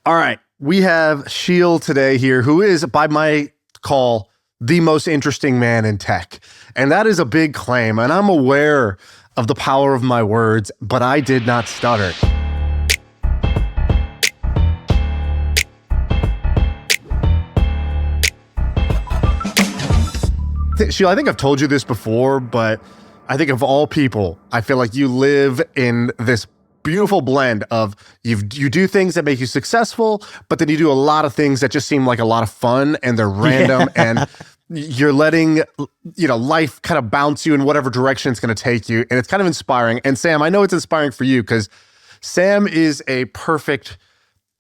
All right. We have Sheel today here, who is, by my call, the most interesting man in tech. And that is a big claim. And I'm aware of the power of my words, but I did not stutter. Sheel, I think I've told you this before, but I think of all people, I feel like you live in this beautiful blend of you do things that make you successful, but then you do a lot of things that just seem like a lot of fun and they're random and you're letting, life kind of bounce you in whatever direction it's going to take you. And it's kind of inspiring. And Sam, I know it's inspiring for you because Sam is a perfect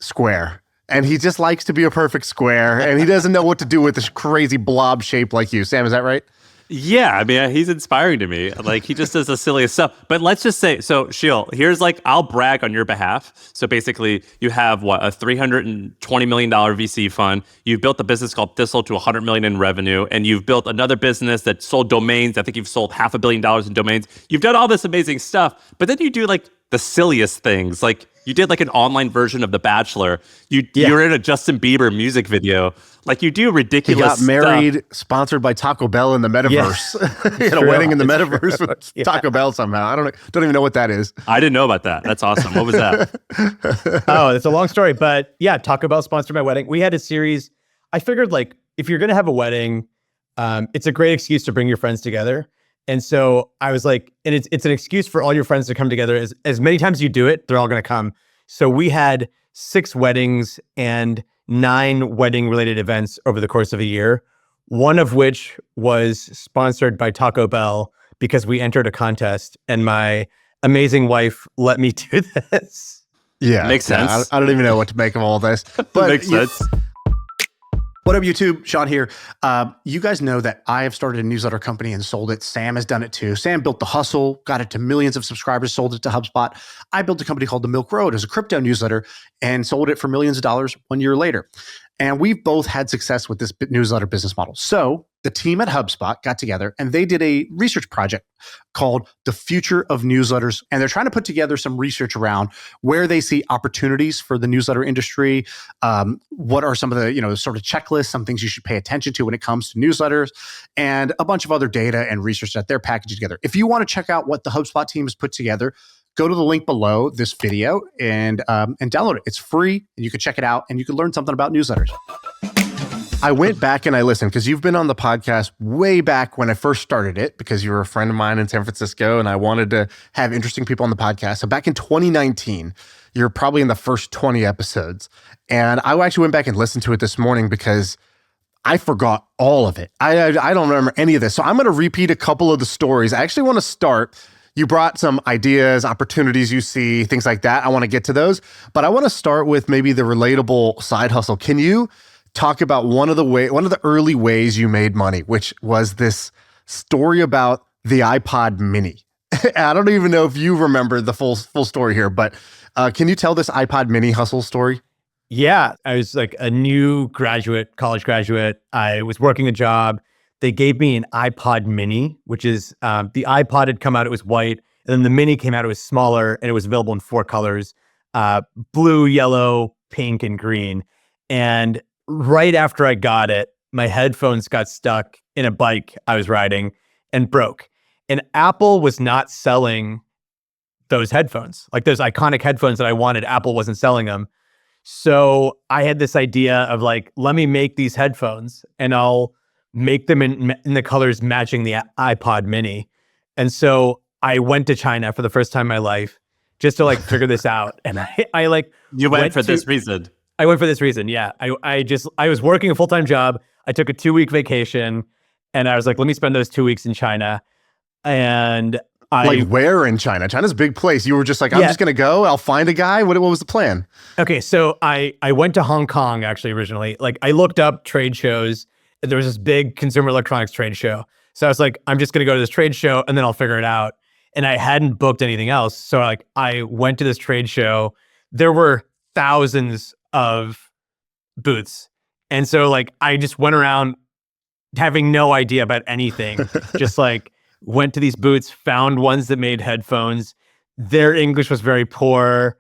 square. And he just likes to be a perfect square, and he doesn't know what to do with this crazy blob shape like you. Sam, is that right? Yeah, I mean, he's inspiring to me. Like, he just does the silliest stuff. But let's just say, so Sheel, here's I'll brag on your behalf. So basically, you have a $320 million VC fund. You've built a business called Thistle to $100 million in revenue, and you've built another business that sold domains. I think you've sold $500 million in domains. You've done all this amazing stuff, but then you do the silliest things. You did an online version of The Bachelor. You're in a Justin Bieber music video. You do ridiculous stuff. He got married, sponsored by Taco Bell in the metaverse. He had a wedding in the metaverse with Taco Bell somehow. I don't even know what that is. I didn't know about that. That's awesome. What was that? Oh, it's a long story. But yeah, Taco Bell sponsored my wedding. We had a series. I figured if you're going to have a wedding, it's a great excuse to bring your friends together. And so I was and it's an excuse for all your friends to come together. As many times as you do it, they're all going to come. So we had 6 weddings and 9 wedding-related events over the course of a year, one of which was sponsored by Taco Bell because we entered a contest and my amazing wife let me do this. Yeah. Makes sense. I don't even know what to make of all this. But makes sense. What up, YouTube? Shaan here. You guys know that I have started a newsletter company and sold it. Sam has done it too. Sam built The Hustle, got it to millions of subscribers, sold it to HubSpot. I built a company called The Milk Road as a crypto newsletter and sold it for millions of dollars 1 year later. And we've both had success with this newsletter business model. So the team at HubSpot got together and they did a research project called The Future of Newsletters. And they're trying to put together some research around where they see opportunities for the newsletter industry. What are some of the, sort of checklists, some things you should pay attention to when it comes to newsletters, and a bunch of other data and research that they're packaging together. If you want to check out what the HubSpot team has put together, go to the link below this video and download it. It's free, and you can check it out, and you can learn something about newsletters. I went back and I listened because you've been on the podcast way back when I first started it because you were a friend of mine in San Francisco and I wanted to have interesting people on the podcast. So back in 2019, you're probably in the first 20 episodes. And I actually went back and listened to it this morning because I forgot all of it. I don't remember any of this. So I'm going to repeat a couple of the stories. I actually want to start. You brought some ideas, opportunities you see, things like that. I want to get to those. But I want to start with maybe the relatable side hustle. Can you talk about one of the early ways you made money, which was this story about the iPod mini? I don't even know if you remember the full story here, but can you tell this iPod mini hustle story? Yeah, I was a new college graduate. I was working a job. They gave me an iPod mini, which is the iPod had come out, it was white, and then the mini came out, it was smaller, and it was available in 4 colors, blue, yellow, pink, and green. And right after I got it, my headphones got stuck in a bike I was riding and broke. And Apple was not selling those headphones. Those iconic headphones that I wanted, Apple wasn't selling them. So I had this idea of let me make these headphones and I'll make them in the colors matching the iPod mini. And so I went to China for the first time in my life just to figure this out. And I You went for this reason. I went for this reason. Yeah. I was working a full-time job. I took a 2-week vacation and I was let me spend those 2 weeks in China. And where in China? China's a big place. You were just I'm just going to go. I'll find a guy. What was the plan? Okay. So I went to Hong Kong actually originally. I looked up trade shows. There was this big consumer electronics trade show. So I was I'm just going to go to this trade show and then I'll figure it out. And I hadn't booked anything else. So I went to this trade show. There were thousands of booths. And so I just went around having no idea about anything. Just went to these booths, found ones that made headphones. Their English was very poor.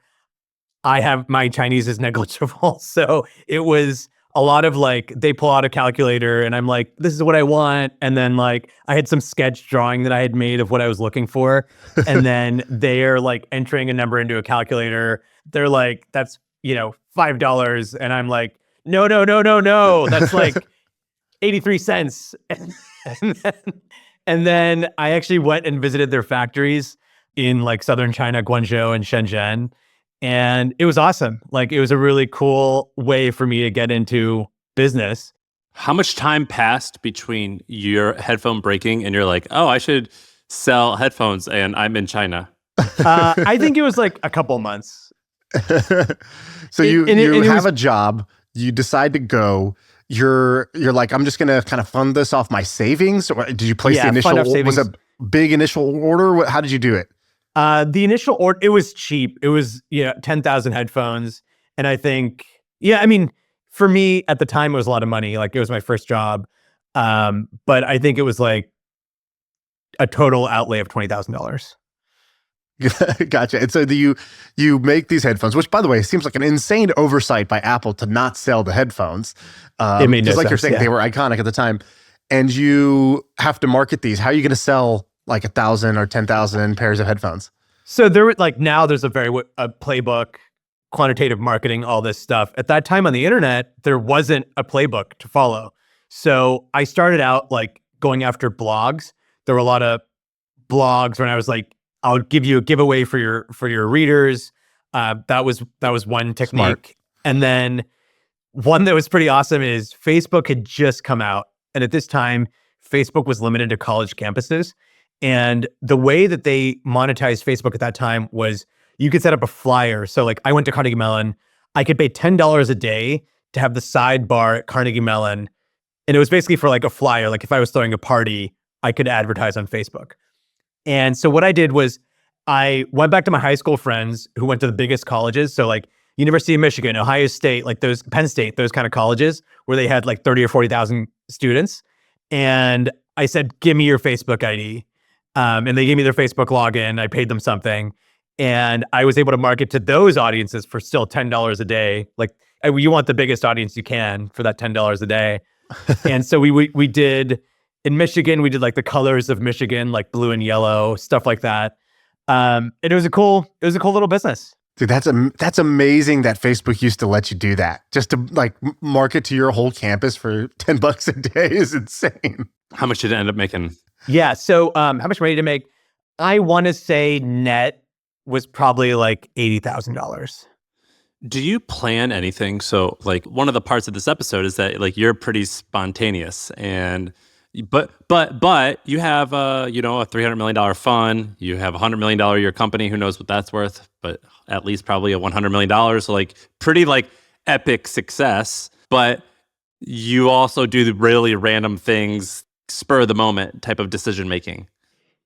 my Chinese is negligible. So it was a lot of like, they pull out a calculator and I'm like, this is what I want. And then like, I had some sketch drawing that I had made of what I was looking for. And then they're like entering a number into a calculator. They're like, that's, $5. And I'm like, no, no, no, no, no. That's like 83 cents. And then I actually went and visited their factories in like southern China, Guangzhou and Shenzhen. And it was awesome. Like it was a really cool way for me to get into business. How much time passed between your headphone breaking and you're like, oh, I should sell headphones and I'm in China? I think it was like a couple months. So you have a job, you decide to go, you're like, I'm just going to kind of fund this off my savings. Or did you place the initial, was a big initial order? How did you do it? The initial order, it was cheap. It was 10,000 headphones. And I think, for me at the time, it was a lot of money. Like it was my first job. But I think it was like a total outlay of $20,000. Gotcha. And so you make these headphones, which by the way, seems like an insane oversight by Apple to not sell the headphones. It made no sense, you're saying, they were iconic at the time. And you have to market these. How are you going to sell like 1,000 or 10,000 pairs of headphones? So there were now there's a playbook, quantitative marketing, all this stuff. At that time on the internet, there wasn't a playbook to follow. So I started out like going after blogs. There were a lot of blogs when I was like, I'll give you a giveaway for your readers. That was one technique. Smart. And then one that was pretty awesome is Facebook had just come out. And at this time, Facebook was limited to college campuses. And the way that they monetized Facebook at that time was you could set up a flyer. So like I went to Carnegie Mellon, I could pay $10 a day to have the sidebar at Carnegie Mellon. And it was basically for like a flyer. Like if I was throwing a party, I could advertise on Facebook. And so what I did was I went back to my high school friends who went to the biggest colleges. So like University of Michigan, Ohio State, like those Penn State, those kind of colleges where they had like 30 or 40,000 students. And I said, give me your Facebook ID. And they gave me their Facebook login. I paid them something. And I was able to market to those audiences for still $10 a day. Like you want the biggest audience you can for that $10 a day. And so we did, in Michigan, we did like the colors of Michigan, like blue and yellow, stuff like that. And it was a cool little business. Dude, that's amazing that Facebook used to let you do that. Just to like market to your whole campus for $10 a day is insane. How much did it end up making? Yeah. So how much money to make? I want to say net was probably like $80,000. Do you plan anything? So like one of the parts of this episode is that like you're pretty spontaneous but you have a $300 million fund, you have a $100 million a year company, who knows what that's worth, but at least probably a $100 million. So like pretty like epic success, but you also do the really random things, spur of the moment type of decision making.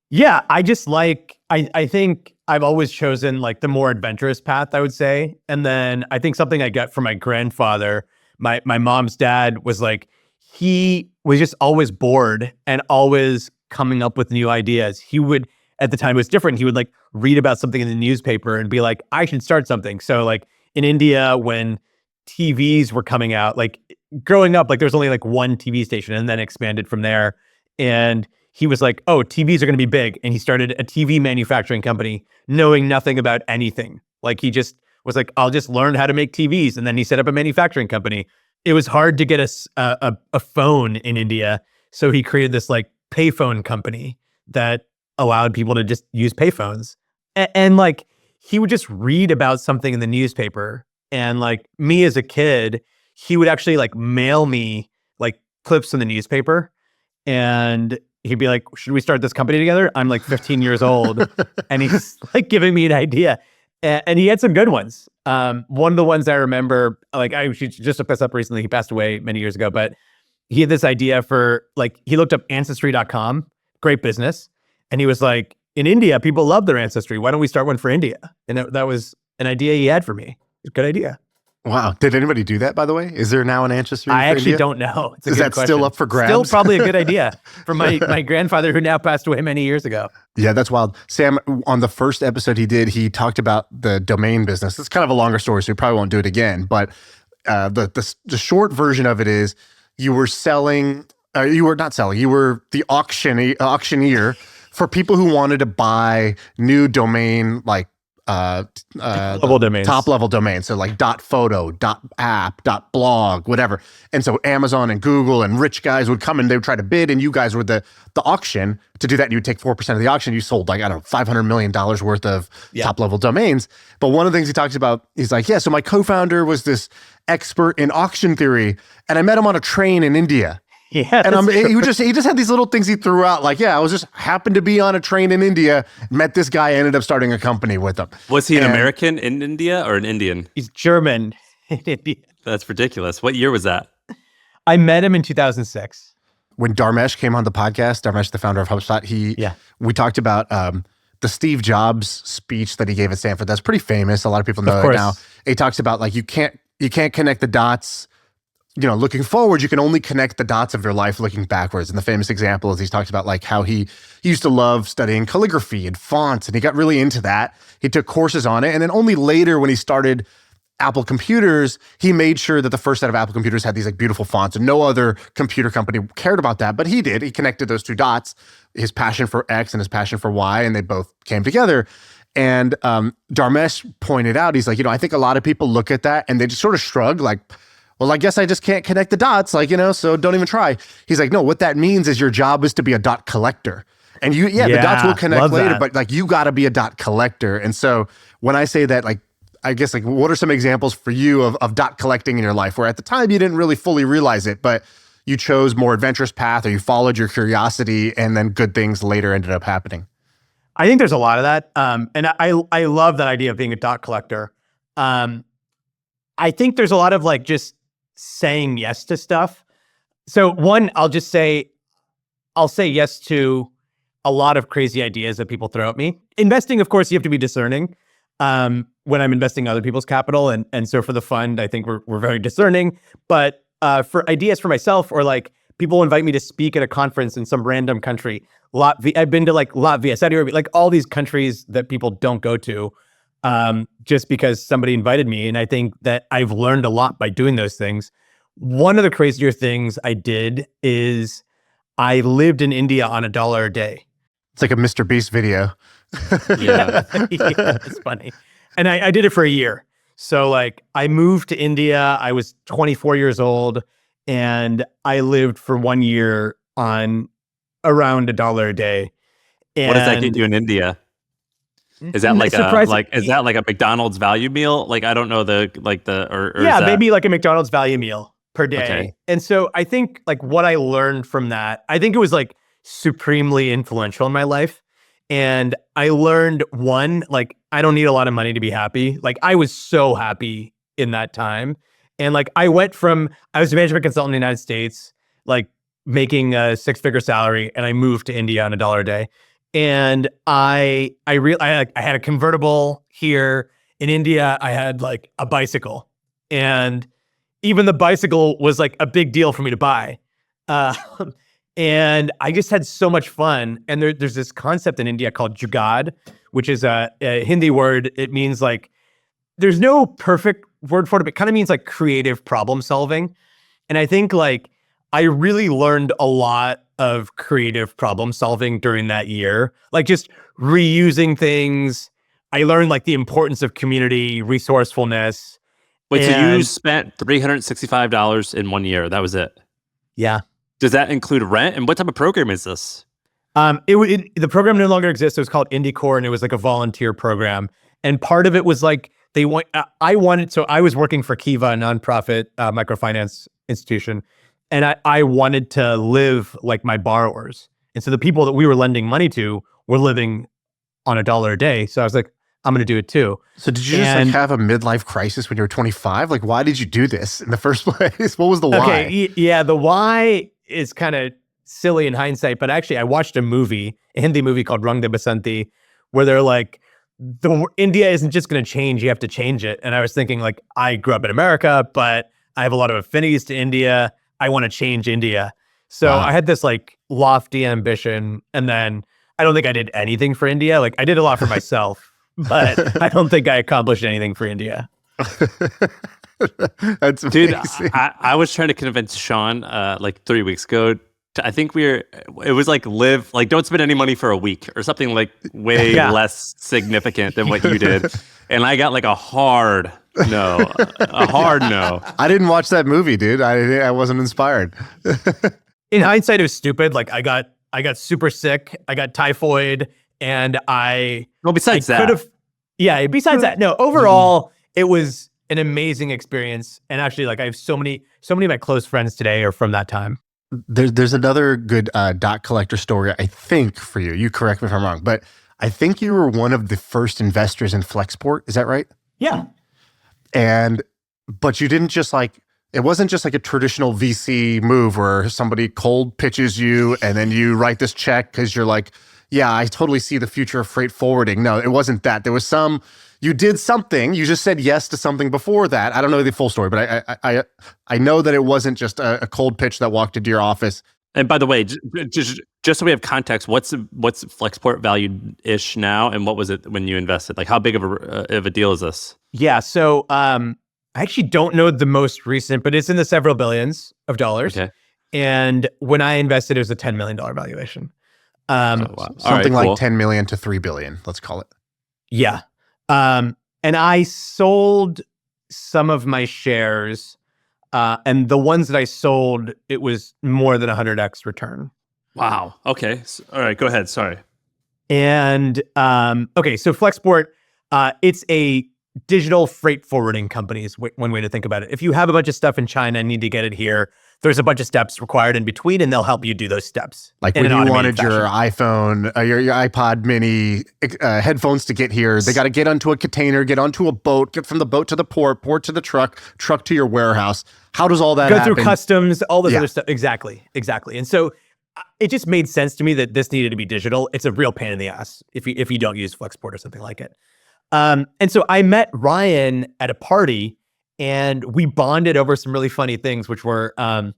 Yeah, I just like, I think I've always chosen like the more adventurous path, I would say. And then I think something I got from my grandfather, my mom's dad was like, he was just always bored and always coming up with new ideas. He would, at the time it was different, he would like read about something in the newspaper and be like, I should start something. So like in India, when TVs were coming out, like growing up, like there was only like one TV station and then expanded from there. And he was like, oh, TVs are going to be big. And he started a TV manufacturing company knowing nothing about anything. Like he just was like, I'll just learn how to make TVs. And then he set up a manufacturing company. It was hard to get a phone in India. So he created this like payphone company that allowed people to just use payphones. And like, he would just read about something in the newspaper. And like me as a kid, he would actually like mail me like clips from the newspaper. And he'd be like, should we start this company together? I'm like 15 years old. And he's like giving me an idea. And he had some good ones. One of the ones I remember, like I just looked this up recently. He passed away many years ago, but he had this idea for like, he looked up ancestry.com, great business. And he was like, in India, people love their ancestry. Why don't we start one for India? And that was an idea he had for me. It's a good idea. Wow. Did anybody do that, by the way? Is there now an ancestry? I for actually India? don't know. It's a Is good that question. still up for grabs? Still probably a good idea for my grandfather who now passed away many years ago. Yeah, that's wild. Sam, on the first episode he did, he talked about the domain business. It's kind of a longer story, so we probably won't do it again. But the short version of it is you were selling, you were not selling, you were the auctioneer for people who wanted to buy new domain, like Level domains. top level domains. So like .photo, .app, .blog, whatever. And so Amazon and Google and rich guys would come and they would try to bid, and you guys were the auction. To do that, you would take 4% of the auction. You sold like, I don't know, $500 million worth of top level domains. But one of the things he talks about, he's like, yeah, so my co-founder was this expert in auction theory, and I met him on a train in India. Yeah, And he just had these little things he threw out, like, yeah, I was just happened to be on a train in India, met this guy, ended up starting a company with him. Was he an American in India or an Indian? He's German in India. That's ridiculous. What year was that? I met him in 2006. When Dharmesh came on the podcast, Dharmesh, the founder of HubSpot, we talked about the Steve Jobs speech that he gave at Stanford. That's pretty famous. A lot of people know it now. He talks about like you can't connect the dots. You know, looking forward, you can only connect the dots of your life looking backwards. And the famous example is he talks about like how he used to love studying calligraphy and fonts, and he got really into that. He took courses on it, and then only later when he started Apple computers, he made sure that the first set of Apple computers had these like beautiful fonts, and no other computer company cared about that, but he did. He connected those two dots, his passion for X and his passion for Y, and they both came together. And Dharmesh pointed out, he's like, you know, I think a lot of people look at that and they just sort of shrug like, well, I guess I just can't connect the dots, like, you know, so don't even try. He's like, no, what that means is your job is to be a dot collector. And the dots will connect later, but like you got to be a dot collector. And so when I say that, like, I guess like what are some examples for you of dot collecting in your life where at the time you didn't really fully realize it, but you chose more adventurous path or you followed your curiosity and then good things later ended up happening? I think there's a lot of that. And I love that idea of being a dot collector. I think there's a lot of like just saying yes to stuff. So one, I'll say yes to a lot of crazy ideas that people throw at me. Investing, of course, you have to be discerning when I'm investing other people's capital. And so for the fund, I think we're very discerning. But for ideas for myself, or like people invite me to speak at a conference in some random country. I've been to like Latvia, Saudi Arabia, like all these countries that people don't go to just because somebody invited me. And I think that I've learned a lot by doing those things. One of the crazier things I did is I lived in India on $1 a day. It's like a Mr. Beast video. Yeah. Yeah, it's funny. And I did it for a year. So like I moved to India, I was 24 years old, and I lived for 1 year on around $1 a day. And What does that get you in India? Is that like is that like a McDonald's value meal? Like I don't know maybe like a McDonald's value meal per day. Okay. And so I think like what I learned from that, I think it was like supremely influential in my life. And I learned one, like I don't need a lot of money to be happy. Like I was so happy in that time. And like I was a management consultant in the United States, like making a 6-figure salary, and I moved to India on $1 a day. And I had a convertible here. In India, I had like a bicycle, and even the bicycle was like a big deal for me to buy. And I just had so much fun. And there's this concept in India called jugaad, which is a Hindi word. It means like, there's no perfect word for it, but it kind of means like creative problem solving. And I think like I really learned a lot of creative problem solving during that year, like just reusing things. I learned like the importance of community resourcefulness. Wait, so you spent $365 in 1 year? That was it? Yeah. Does that include rent? And what type of program is this? The program no longer exists. It was called IndieCore, and it was like a volunteer program. And part of it was like I was working for Kiva, a nonprofit microfinance institution, and I wanted to live like my borrowers. And so the people that we were lending money to were living on $1 a day. So I was like, I'm going to do it too. So did you just like have a midlife crisis when you were 25? Like, why did you do this in the first place? What was the why? Okay, yeah, the why is kind of silly in hindsight, but actually I watched a Hindi movie called Rang De Basanti, where they're like, India isn't just going to change. You have to change it. And I was thinking like, I grew up in America, but I have a lot of affinities to India. I want to change India. So Wow. I had this like lofty ambition. And then I don't think I did anything for India. Like I did a lot for myself, but I don't think I accomplished anything for India. That's Dude, amazing. I was trying to convince Shaan like 3 weeks ago. I think it was like don't spend any money for a week or something like way Yeah. less significant than what you did. And I got like a hard no. I didn't watch that movie, dude. I wasn't inspired. In hindsight, it was stupid. Like I got super sick. I got typhoid, and Well, besides that, besides that, no. Overall, it was an amazing experience. And actually, like I have so many of my close friends today are from that time. There's another good dot collector story, I think, for you. You correct me if I'm wrong, but I think you were one of the first investors in Flexport. Is that right? Yeah. But you didn't just like, it wasn't just like a traditional VC move where somebody cold pitches you and then you write this check because you're like, yeah, I totally see the future of freight forwarding. No, it wasn't that. There was you did something. You just said yes to something before that. I don't know the full story, but I know that it wasn't just a cold pitch that walked into your office. and by the way, just so we have context, what's Flexport valued ish now, and what was it when you invested? Like, how big of a deal is this? Yeah. So I actually don't know the most recent, but it's in the several billions of dollars. Okay. And when I invested, it was a $10 million valuation. Oh, wow. All Something right, cool. like 10 million to 3 billion, let's call it. Yeah. And I sold some of my shares, and the ones that I sold, it was more than 100x return. Wow. Okay. All right. Go ahead. Sorry. And okay, so Flexport, it's a digital freight forwarding company is one way to think about it. If you have a bunch of stuff in China and need to get it here, there's a bunch of steps required in between, and they'll help you do those steps. Like in when an you automated wanted your fashion. iPhone, your iPod mini headphones to get here, they got to get onto a container, get onto a boat, get from the boat to the port to the truck to your warehouse. How does all that Go happen? through customs, all this Yeah. other stuff. Exactly. And so it just made sense to me that this needed to be digital. It's a real pain in the ass if you don't use Flexport or something like it. And so I met Ryan at a party, and we bonded over some really funny things, which were I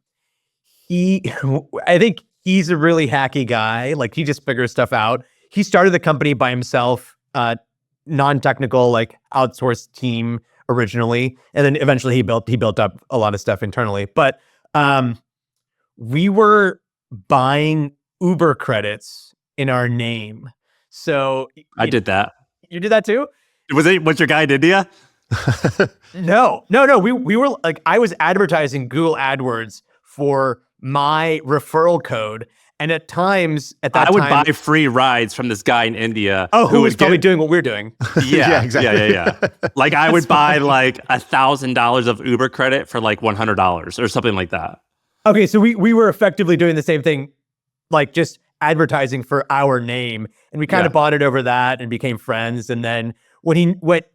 think he's a really hacky guy. Like he just figures stuff out. He started the company by himself, non-technical, like outsourced team originally, and then eventually he built up a lot of stuff internally. But we were buying Uber credits in our name. So I did that. You did that too? Was your guy in India? No. We were like, I was advertising Google AdWords for my referral code. And at times, at that I would time, buy free rides from this guy in India. who was would probably get- doing what we're doing. Yeah, Yeah, exactly. Yeah. Like I would buy like $1,000 of Uber credit for like $100 or something like that. Okay, so we were effectively doing the same thing, like just advertising for our name, and we kind of bonded over that and became friends. And then when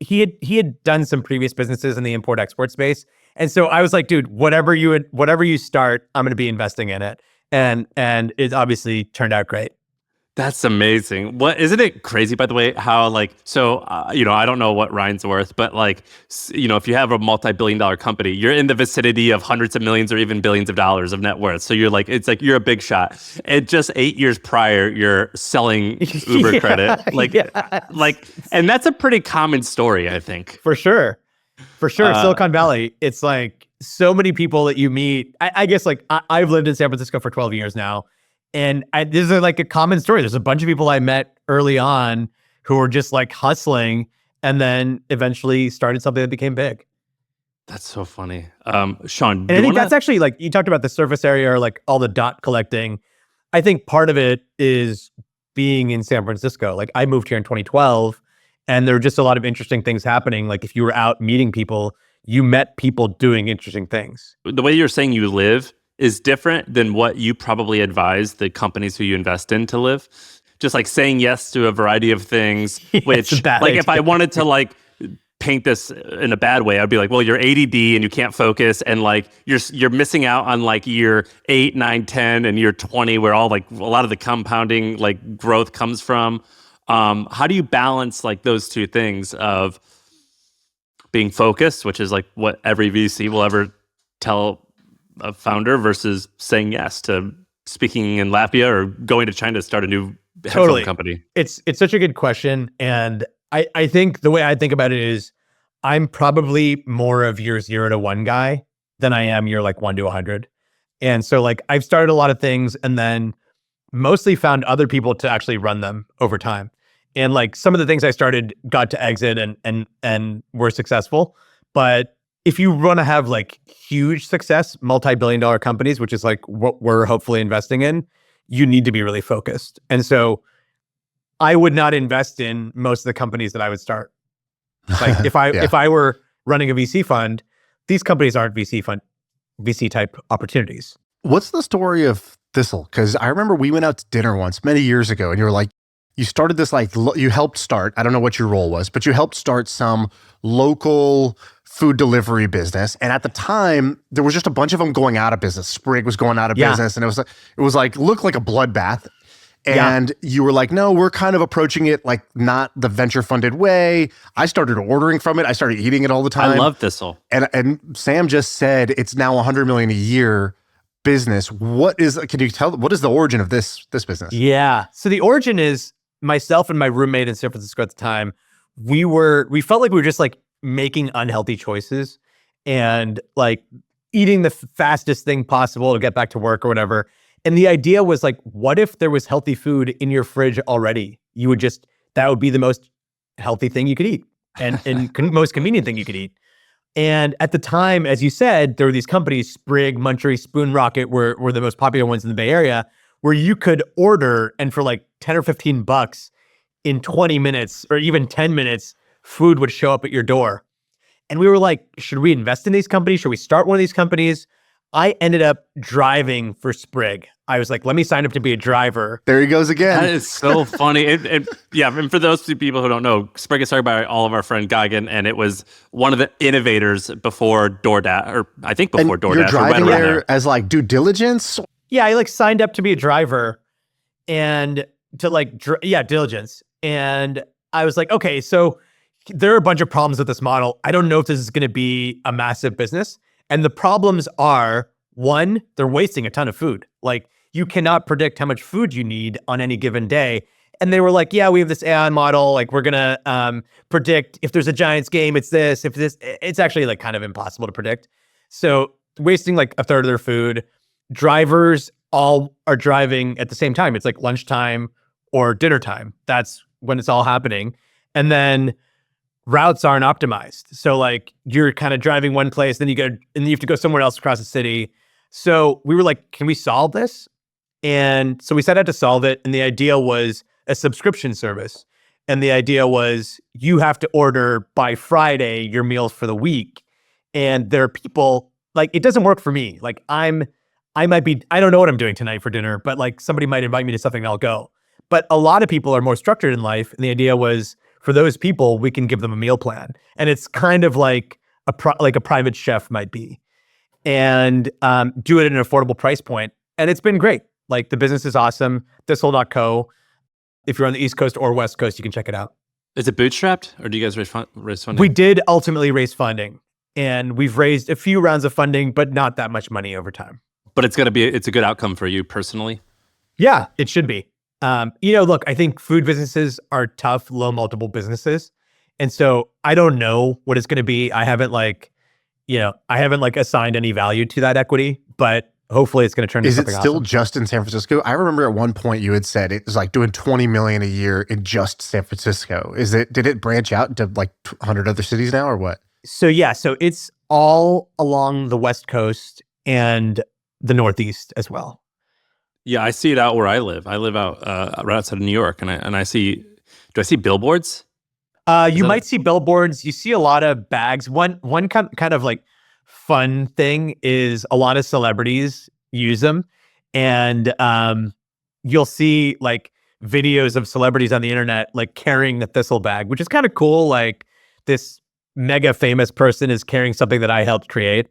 he had done some previous businesses in the import export space, and so I was like, dude, whatever you start, I'm going to be investing in it, and it obviously turned out great. That's amazing. Isn't it crazy, by the way, how like, so, I don't know what Ryan's worth, but like, if you have a multi-billion-dollar company, you're in the vicinity of hundreds of millions or even billions of dollars of net worth. So you're like, it's like, you're a big shot. And just 8 years prior, you're selling Uber credit. And that's a pretty common story, I think. For sure. Silicon Valley, it's like so many people that you meet. I guess like I've lived in San Francisco for 12 years now. And this is like a common story. There's a bunch of people I met early on who were just like hustling and then eventually started something that became big. That's so funny. Shaan, And I think that's actually like, you talked about the surface area or like all the dot collecting. I think part of it is being in San Francisco. Like I moved here in 2012 and there were just a lot of interesting things happening. Like if you were out meeting people, you met people doing interesting things. the way you're saying you live is different than what you probably advise the companies who you invest in to live. Just like saying yes to a variety of things, which it's a bad like if I idea. wanted to like paint this in a bad way, I'd be like, well, you're ADD and you can't focus, and like you're missing out on like year 8, 9, 10 and year 20 where all like a lot of the compounding like growth comes from. How do you balance like those two things of being focused, which is like what every VC will ever tell a founder, versus saying yes to speaking in Latvia or going to China to start a new headphone company? It's such a good question. And I think the way I think about it is I'm probably more of year 0 to 1 guy than I am year like 1 to 100. And so like I've started a lot of things and then mostly found other people to actually run them over time. And like some of the things I started got to exit and were successful. But if you want to have like huge success, multi-billion-dollar companies, which is like what we're hopefully investing in, you need to be really focused. And so I would not invest in most of the companies that I would start. Like if I were running a VC fund, these companies aren't VC type opportunities. What's the story of Thistle? Because I remember we went out to dinner once many years ago, and you were like, you started this you helped start, I don't know what your role was, but you helped start some local food delivery business. And at the time, there was just a bunch of them going out of business. Sprig was going out of business, and it was like looked like a bloodbath. And you were like, no, we're kind of approaching it like not the venture funded way. I started ordering from it. I started eating it all the time. I love Thistle. And Sam just said it's now 100 million a year business. Can you tell, what is the origin of this business? Yeah. So the origin is myself and my roommate in San Francisco at the time. We felt like we were just like making unhealthy choices and like eating the fastest thing possible to get back to work or whatever. And the idea was like, what if there was healthy food in your fridge already? That would be the most healthy thing you could eat and most convenient thing you could eat. And at the time, as you said, there were these companies, Sprig, Munchery, Spoon Rocket were the most popular ones in the Bay Area, where you could order and for like 10 or 15 bucks in 20 minutes or even 10 minutes, food would show up at your door. And we were like, should we invest in these companies? Should we start one of these companies? I ended up driving for Sprig. I was like, let me sign up to be a driver. There he goes again. That is so funny. Yeah, and for those people who don't know, Sprig is started by all of our friend Geigen, and it was one of the innovators before DoorDash, or I think before DoorDash. You're driving there as like due diligence? Yeah, I like signed up to be a driver and to like, diligence. And I was like, okay, so there are a bunch of problems with this model. I don't know if this is going to be a massive business. And the problems are, one, they're wasting a ton of food. Like you cannot predict how much food you need on any given day. And they were like, yeah, we have this AI model. Like we're going to predict if there's a Giants game, it's this, it's actually like kind of impossible to predict. So wasting like a third of their food. Drivers all are driving at the same time. It's like lunchtime or dinner time. That's when it's all happening. And then routes aren't optimized. So like you're kind of driving one place, then you have to go somewhere else across the city. So we were like, can we solve this? And so we set out to solve it. And the idea was a subscription service. And the idea was you have to order by Friday your meals for the week. And there are people like, it doesn't work for me. Like I don't know what I'm doing tonight for dinner, but like somebody might invite me to something and I'll go. But a lot of people are more structured in life. And the idea was, for those people, we can give them a meal plan. And it's kind of like a private chef might be. And do it at an affordable price point. And it's been great. Like the business is awesome. Thistle.co. If you're on the East Coast or West Coast, you can check it out. Is it bootstrapped or do you guys raise funding? We did ultimately raise funding. And we've raised a few rounds of funding, but not that much money over time. But it's a good outcome for you personally? Yeah, it should be. Look, I think food businesses are tough, low multiple businesses. And so I don't know what it's going to be. I haven't assigned any value to that equity, but hopefully it's going to turn into something awesome. Is it still just in San Francisco? I remember at one point you had said it was like doing 20 million a year in just San Francisco. Did it branch out into like 100 other cities now or what? So it's all along the West Coast and the Northeast as well. Yeah, I see it out where I live. I live out right outside of New York, and I see. Do I see billboards? You might see billboards. You see a lot of bags. One kind of like fun thing is a lot of celebrities use them, and you'll see like videos of celebrities on the internet like carrying the Thistle bag, which is kind of cool. Like this mega famous person is carrying something that I helped create.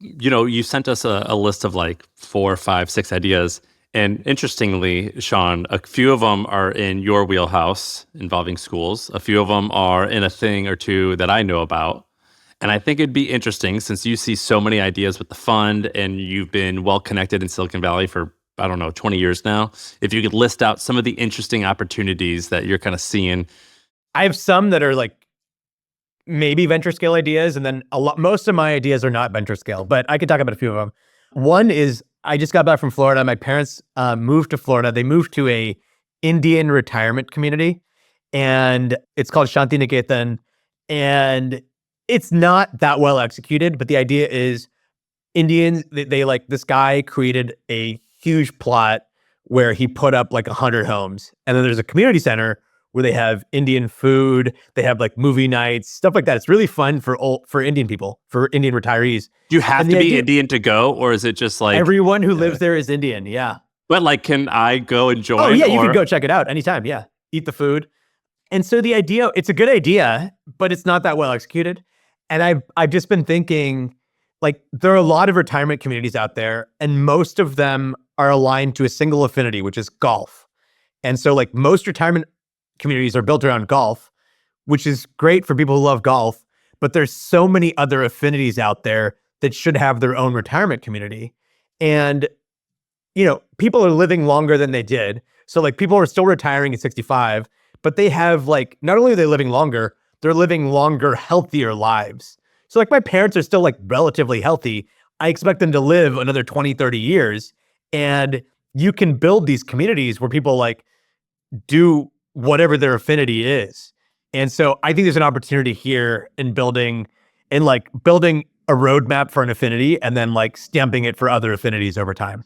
You sent us a list of like 4, 5, 6 ideas, And interestingly, Shaan, a few of them are in your wheelhouse involving schools. A few of them are in a thing or two that I know about. And I think it'd be interesting, since you see so many ideas with the fund and you've been well connected in Silicon Valley for, I don't know, 20 years now, if you could list out some of the interesting opportunities that you're kind of seeing. I have some that are like maybe venture scale ideas, and then most of my ideas are not venture scale, but I could talk about a few of them. One is I just got back from Florida. My parents moved to Florida. They moved to a Indian retirement community, and it's called Shantiniketan. And it's not that well executed, but the idea is Indians, they like, this guy created a huge plot where he put up like 100 homes. And then there's a community center where they have Indian food, they have like movie nights, stuff like that. It's really fun for Indian people, for Indian retirees. Do you have to be Indian to go, or is it just like everyone who lives there is Indian? Yeah. But like, can I go and join? Oh yeah, you can go check it out anytime. Yeah, eat the food. And so the idea, it's a good idea, but it's not that well executed. And I've just been thinking, like, there are a lot of retirement communities out there, and most of them are aligned to a single affinity, which is golf. And so like most retirement communities are built around golf, which is great for people who love golf, but there's so many other affinities out there that should have their own retirement community. And, you know, people are living longer than they did. So like people are still retiring at 65, but they have like, not only are they living longer, they're living longer, healthier lives. So like my parents are still like relatively healthy. I expect them to live another 20, 30 years. And you can build these communities where people like do whatever their affinity is. And so I think there's an opportunity here in building a roadmap for an affinity and then like stamping it for other affinities over time.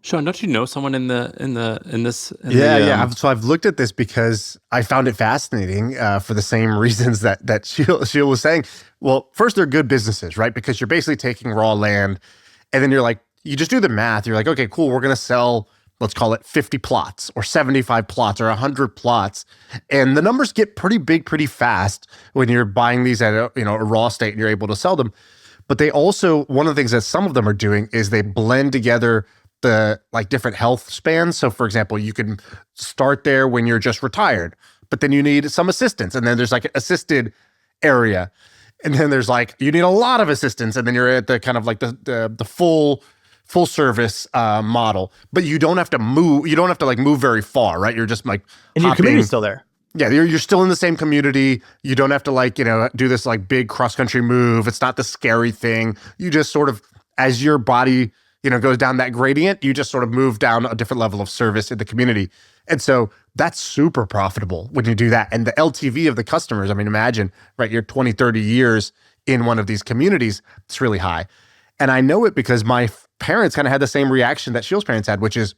Shaan, don't you know someone in this? Yeah. So I've looked at this because I found it fascinating for the same reasons that Sheel was saying. Well, first, they're good businesses, right? Because you're basically taking raw land, and then you're like, you just do the math. You're like, okay, cool. We're going to sell, let's call it 50 plots or 75 plots or 100 plots. And the numbers get pretty big pretty fast when you're buying these at a raw state and you're able to sell them. But they also, one of the things that some of them are doing is they blend together the like different health spans. So for example, you can start there when you're just retired, but then you need some assistance. And then there's like an assisted area. And then there's like, you need a lot of assistance. And then you're at the kind of like the full service model, but you don't have to move. You don't have to like move very far, right? You're just like, and your community's still there. Yeah, you're still in the same community. You don't have to like, do this like big cross-country move. It's not the scary thing. You just sort of, as your body, goes down that gradient, you just sort of move down a different level of service in the community. And so that's super profitable when you do that. And the LTV of the customers, I mean, imagine, right, you're 20, 30 years in one of these communities, it's really high. And I know it because my parents kind of had the same reaction that Sheel's parents had, which is,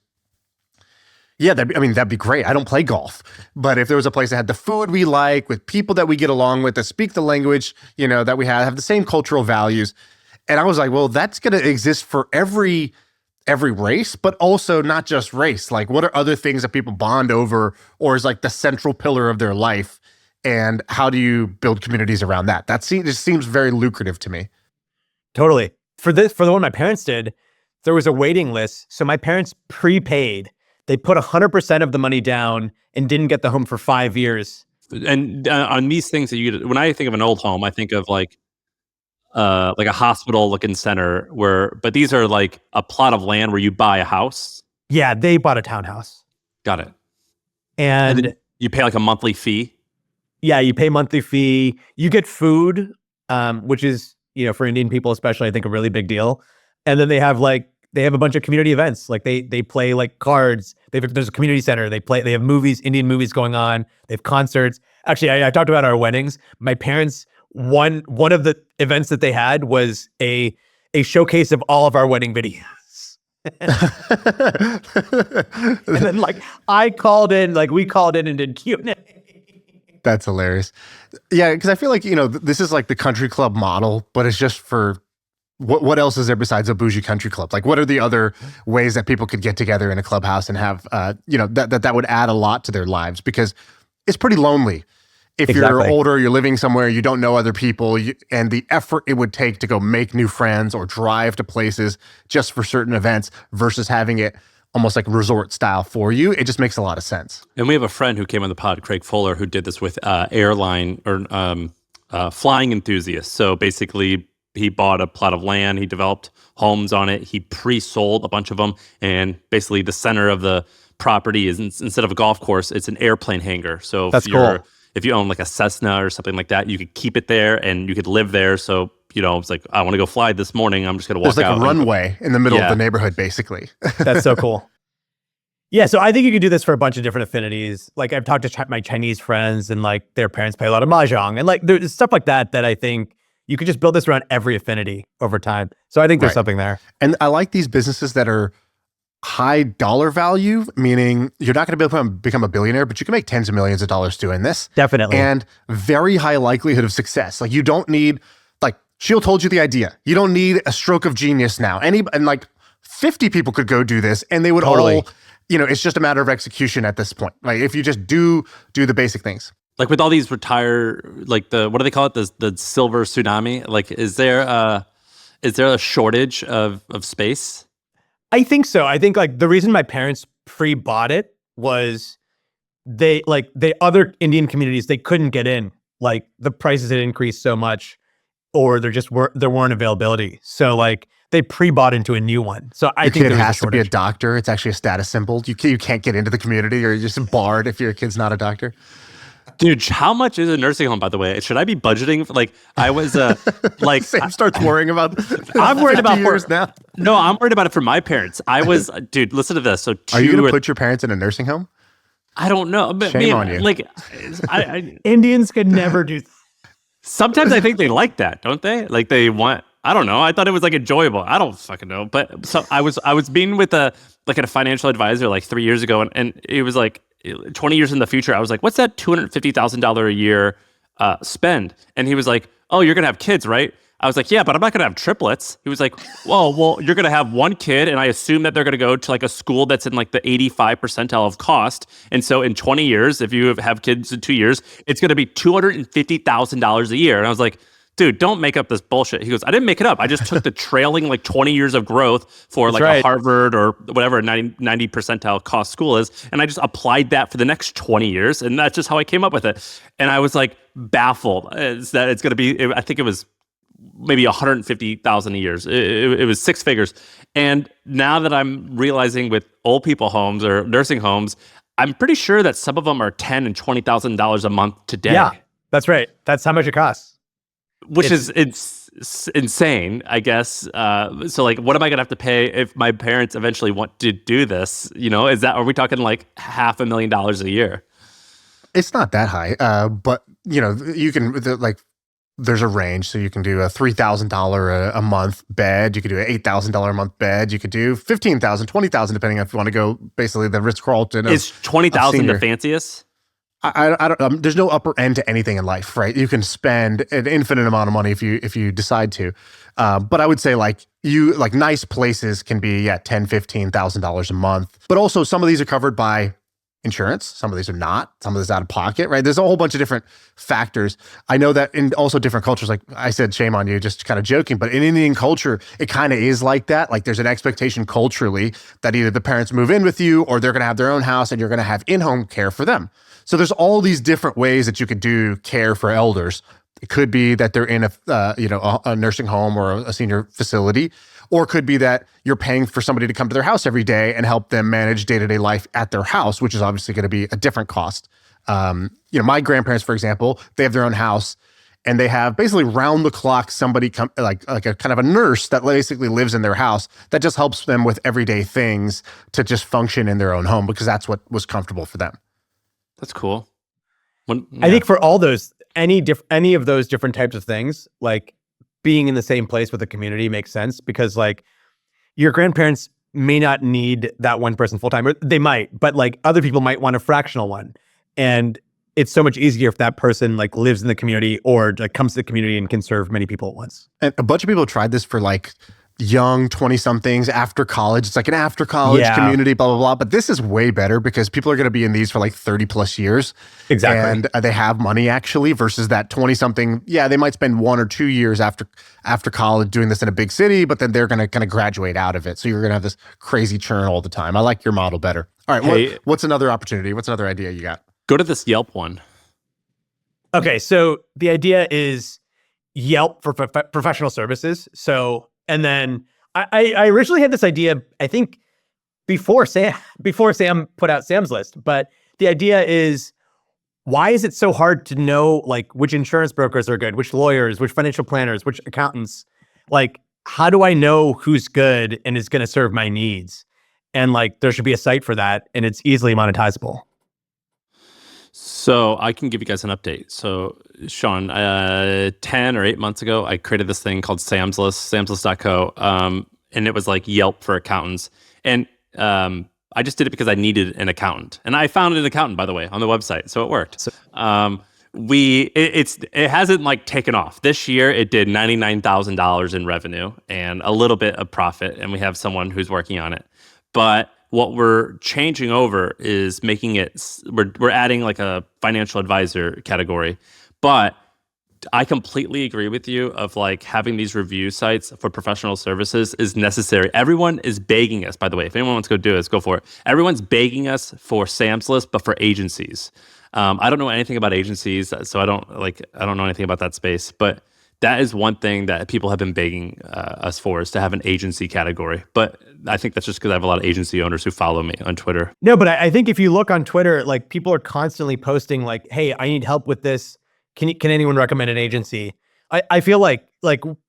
yeah, that'd be great. I don't play golf, but if there was a place that had the food we like, with people that we get along with, that speak the language, that we have the same cultural values. And I was like, well, that's going to exist for every race, but also not just race. Like, what are other things that people bond over, or is like the central pillar of their life? And how do you build communities around that? Just seems very lucrative to me. Totally. For the one my parents did, there was a waiting list. So my parents prepaid. They put 100% of the money down and didn't get the home for 5 years. And on these things that when I think of an old home, I think of like a hospital-looking center but these are like a plot of land where you buy a house. Yeah, they bought a townhouse. Got it. And then you pay like a monthly fee. Yeah, you pay monthly fee. You get food, which is, for Indian people especially, I think a really big deal. And then they have a bunch of community events. Like they play like cards. There's a community center. They have movies, Indian movies going on. They have concerts. Actually, I talked about our weddings. My parents, one of the events that they had was a showcase of all of our wedding videos. And then we called in and did Q&A. That's hilarious. Yeah, because I feel like, this is like the country club model, but it's just for what else is there besides a bougie country club? Like, what are the other ways that people could get together in a clubhouse and have, that would add a lot to their lives? Because it's pretty lonely. If you're older, you're living somewhere, you don't know other people, and the effort it would take to go make new friends or drive to places just for certain events versus having it almost like resort style for you. It just makes a lot of sense. And we have a friend who came on the pod, Craig Fuller, who did this with airline or flying enthusiasts. So basically, he bought a plot of land, he developed homes on it, he pre-sold a bunch of them, and basically the center of the property is instead of a golf course, it's an airplane hangar. So That's cool. If you own like a Cessna or something like that, you could keep it there and you could live there. So it's like, I want to go fly this morning. I'm just going to walk out. There's like a runway in the middle of the neighborhood, basically. That's so cool. Yeah, so I think you could do this for a bunch of different affinities. Like I've talked to my Chinese friends and like their parents play a lot of mahjong and like there's stuff like that I think you could just build this around every affinity over time. So I think there's something there. And I like these businesses that are high dollar value, meaning you're not going to be able to become a billionaire, but you can make tens of millions of dollars doing this. Definitely. And very high likelihood of success. Like you don't need, like Sheel told you the idea. You don't need a stroke of genius now. And like 50 people could go do this and they would all, it's just a matter of execution at this point. Like if you just do the basic things. Like with all these like what do they call it? The silver tsunami? Like is there a shortage of space? I think so. I think like the reason my parents pre-bought it was the other Indian communities, they couldn't get in. Like the prices had increased so much or there weren't availability. So like they pre-bought into a new one. So I think your kid has to be a doctor. It's actually a status symbol. You can't get into the community or you're just barred if your kid's not a doctor. Dude, how much is a nursing home, by the way? Should I be budgeting? Like, I was, like... Sam starts worrying about... I'm worried about... years now. No, I'm worried about it for my parents. I was... Dude, listen to this. So are you going to put your parents in a nursing home? I don't know. Shame on you. Like, Indians could never do... Sometimes I think they like that, don't they? Like, they want... I don't know. I thought it was, like, enjoyable. I don't fucking know. But so I was being with a financial advisor, like, 3 years ago, and it was, like... 20 years in the future, I was like, what's that $250,000 a year spend? And he was like, oh, you're going to have kids, right? I was like, yeah, but I'm not going to have triplets. He was like, well, you're going to have one kid, and I assume that they're going to go to like a school that's in like the 85 percentile of cost. And so in 20 years, if you have kids in 2 years, it's going to be $250,000 a year. And I was like, dude, don't make up this bullshit. He goes, I didn't make it up. I just took the trailing like 20 years of growth for a Harvard or whatever 90 percentile cost school is. And I just applied that for the next 20 years. And that's just how I came up with it. And I was like baffled that it's going to be, I think it was maybe 150,000 a year. It was six figures. And now that I'm realizing with old people homes or nursing homes, I'm pretty sure that some of them are $10,000 and $20,000 a month today. Yeah, that's right. That's how much it costs. Which it's insane, I guess. So like, what am I gonna have to pay if my parents eventually want to do this? Are we talking like $500,000 a year? It's not that high, but you can there's a range. So you can do a $3,000 a month bed. You could do an $8,000 a month bed. You could do $15,000, $20,000, depending on if you want to go basically the Ritz-Carlton. Is $20,000 the fanciest? I don't. There's no upper end to anything in life, right? You can spend an infinite amount of money if you decide to. But I would say nice places can be $10,000-$15,000 a month. But also some of these are covered by insurance. Some of these are not. Some of this out of pocket, right? There's a whole bunch of different factors. I know that in also different cultures, like I said, shame on you, just kind of joking, but in Indian culture, it kind of is like that. Like there's an expectation culturally that either the parents move in with you or they're going to have their own house and you're going to have in-home care for them. So there's all these different ways that you could do care for elders. It could be that they're in a nursing home or a senior facility, or it could be that you're paying for somebody to come to their house every day and help them manage day-to-day life at their house, which is obviously going to be a different cost. My grandparents, for example, they have their own house and they have basically round the clock somebody come like a kind of a nurse that basically lives in their house that just helps them with everyday things to just function in their own home because that's what was comfortable for them. That's cool. I think for all those, any of those different types of things, like being in the same place with the community makes sense because like your grandparents may not need that one person full time, or they might, but like other people might want a fractional one. And it's so much easier if that person like lives in the community or like comes to the community and can serve many people at once. And a bunch of people tried this for like young 20 somethings after college. It's like an after college community, blah, blah, blah. But this is way better because people are going to be in these for like 30 plus years. Exactly. And they have money actually versus that 20 something. Yeah, they might spend 1 or 2 years after college doing this in a big city, but then they're going to kind of graduate out of it. So you're going to have this crazy churn all the time. I like your model better. All right. Hey, what's another opportunity? What's another idea you got? Go to this Yelp one. Okay. So the idea is Yelp for professional services. So, and then I originally had this idea, I think before Sam put out Sam's list, but the idea is, why is it so hard to know like which insurance brokers are good, which lawyers, which financial planners, which accountants? Like, how do I know who's good and is going to serve my needs? And like, there should be a site for that, and it's easily monetizable. So I can give you guys an update. So Shaan, 10 or 8 months ago, I created this thing called Sam's List, samslist.co. And it was like Yelp for accountants. And I just did it because I needed an accountant. And I found an accountant, by the way, on the website. So it worked. It hasn't like taken off. This year it did $99,000 in revenue and a little bit of profit. And we have someone who's working on it. But what we're changing over is making it, we're adding like a financial advisor category. But I completely agree with you of like having these review sites for professional services is necessary. Everyone is begging us, by the way, if anyone wants to go do this, go for it. Everyone's begging us for Sam's List, but for agencies. I don't know anything about agencies, so I don't know anything about that space, but that is one thing that people have been begging us for, is to have an agency category. But I think that's just because I have a lot of agency owners who follow me on Twitter. No, but I think if you look on Twitter, like people are constantly posting like, hey, I need help with this. Can anyone recommend an agency? I feel like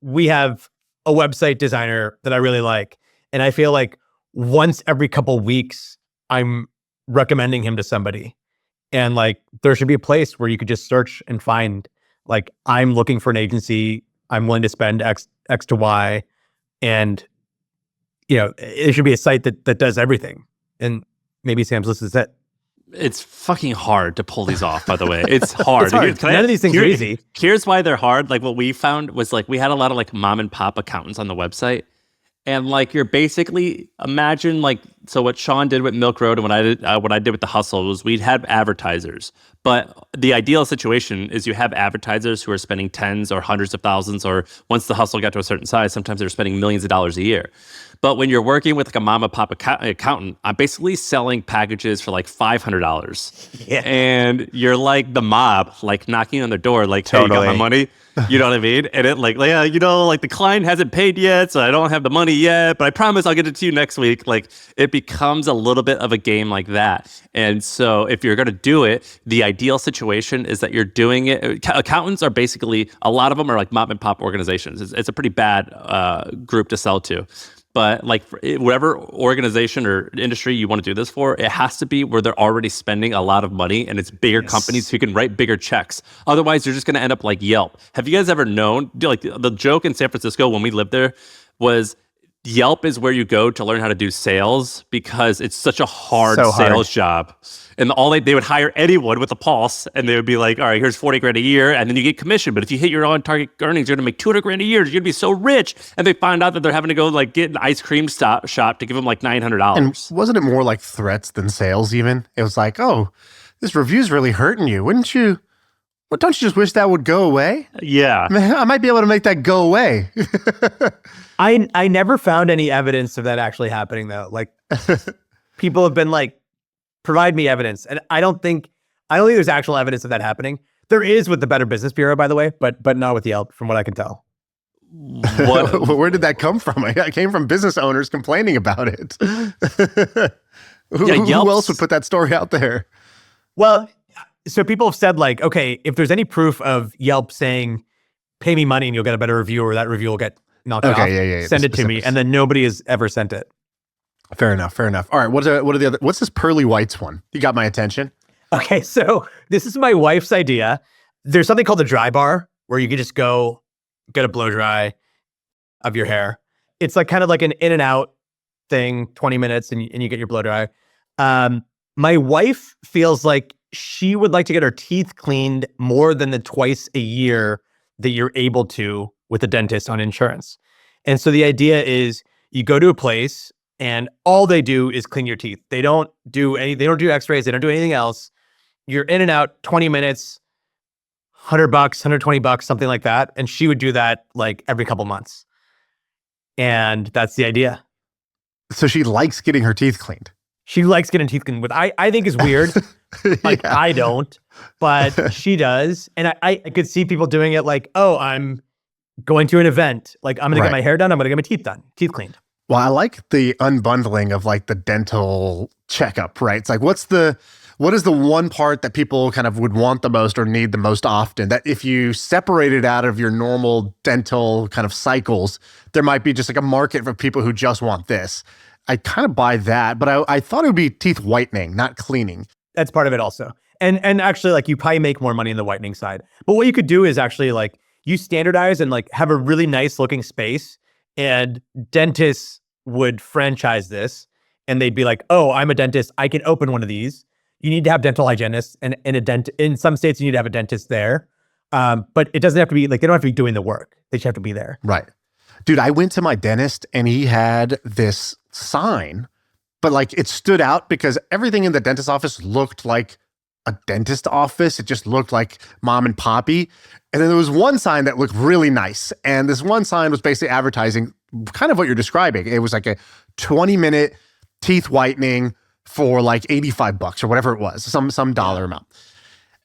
we have a website designer that I really like. And I feel like once every couple weeks, I'm recommending him to somebody. And like, there should be a place where you could just search and find, like, I'm looking for an agency. I'm willing to spend X to Y. And, you know, it should be a site that does everything. And maybe Sam's List is it. It's fucking hard to pull these off, by the way. It's hard. It's hard. None of these things are easy. Here's why they're hard. Like what we found was like we had a lot of like mom and pop accountants on the website. And like you're basically, imagine like, so what Shaan did with Milk Road and what I did with the Hustle was we'd have advertisers. But the ideal situation is you have advertisers who are spending tens or hundreds of thousands, or once the Hustle got to a certain size, sometimes they're spending millions of dollars a year. But when you're working with like a mom and pop accountant, I'm basically selling packages for like $500. Yeah. And you're like the mob, like knocking on their door, like, hey, you got my money? You know what I mean? And it like, yeah, you know, like the client hasn't paid yet, so I don't have the money yet, but I promise I'll get it to you next week. Like it becomes a little bit of a game like that. And so if you're going to do it, the ideal situation is that you're doing it. Accountants are basically, a lot of them are like mom and pop organizations. It's a pretty bad group to sell to. But like whatever organization or industry you want to do this for, it has to be where they're already spending a lot of money and it's bigger companies who can write bigger checks. Otherwise, you're just going to end up like Yelp. Have you guys ever known, like the joke in San Francisco when we lived there was Yelp is where you go to learn how to do sales because it's such a hard sales job. And they would hire anyone with a pulse and they would be like, all right, here's 40 grand a year. And then you get commission. But if you hit your on target earnings, you're going to make 200 grand a year. You're going to be so rich. And they find out that they're having to go like get an ice cream shop to give them like $900. And wasn't it more like threats than sales even? It was like, oh, this review's really hurting you. Wouldn't you? Well, don't you just wish that would go away? Yeah. I might be able to make that go away. I never found any evidence of that actually happening though. Like people have been like, provide me evidence. And I don't think there's actual evidence of that happening. There is with the Better Business Bureau, by the way, but not with Yelp, from what I can tell. Where did that come from? It came from business owners complaining about it. Who else would put that story out there? Well, so people have said like, okay, if there's any proof of Yelp saying, pay me money and you'll get a better review, or that review will get knocked off, send it to me. And then nobody has ever sent it. Fair enough. All right. What are the other? What's this Pearly Whites one? You got my attention. Okay. So this is my wife's idea. There's something called a dry bar where you can just go get a blow dry of your hair. It's like kind of like an in and out thing, 20 minutes and you get your blow dry. My wife feels like she would like to get her teeth cleaned more than the twice a year that you're able to with a dentist on insurance. And so the idea is you go to a place and all they do is clean your teeth. They don't do x-rays, they don't do anything else. You're in and out 20 minutes, $100, $120, something like that. And she would do that like every couple months. And that's the idea. So she likes getting her teeth cleaned. She likes getting teeth cleaned, which I think is weird. Like, yeah. I don't, but she does. And I could see people doing it like, oh, I'm going to an event. Like, I'm going to get my hair done. I'm going to get my teeth cleaned. Well, I like the unbundling of like the dental checkup, right? It's like, what is the one part that people kind of would want the most or need the most often, that if you separate it out of your normal dental kind of cycles, there might be just like a market for people who just want this. I kind of buy that, but I thought it would be teeth whitening, not cleaning. That's part of it also. And actually, like, you probably make more money in the whitening side. But what you could do is actually like you standardize and like have a really nice looking space, and dentists would franchise this, and they'd be like, oh, I'm a dentist, I can open one of these. You need to have dental hygienists and in some states you need to have a dentist there. But it doesn't have to be like, they don't have to be doing the work. They just have to be there. Right. Dude, I went to my dentist and he had this sign, but like it stood out because everything in the dentist office looked like a dentist office. It just looked like mom and poppy. And then there was one sign that looked really nice. And this one sign was basically advertising kind of what you're describing. It was like a 20-minute teeth whitening for like $85 or whatever it was, some dollar amount.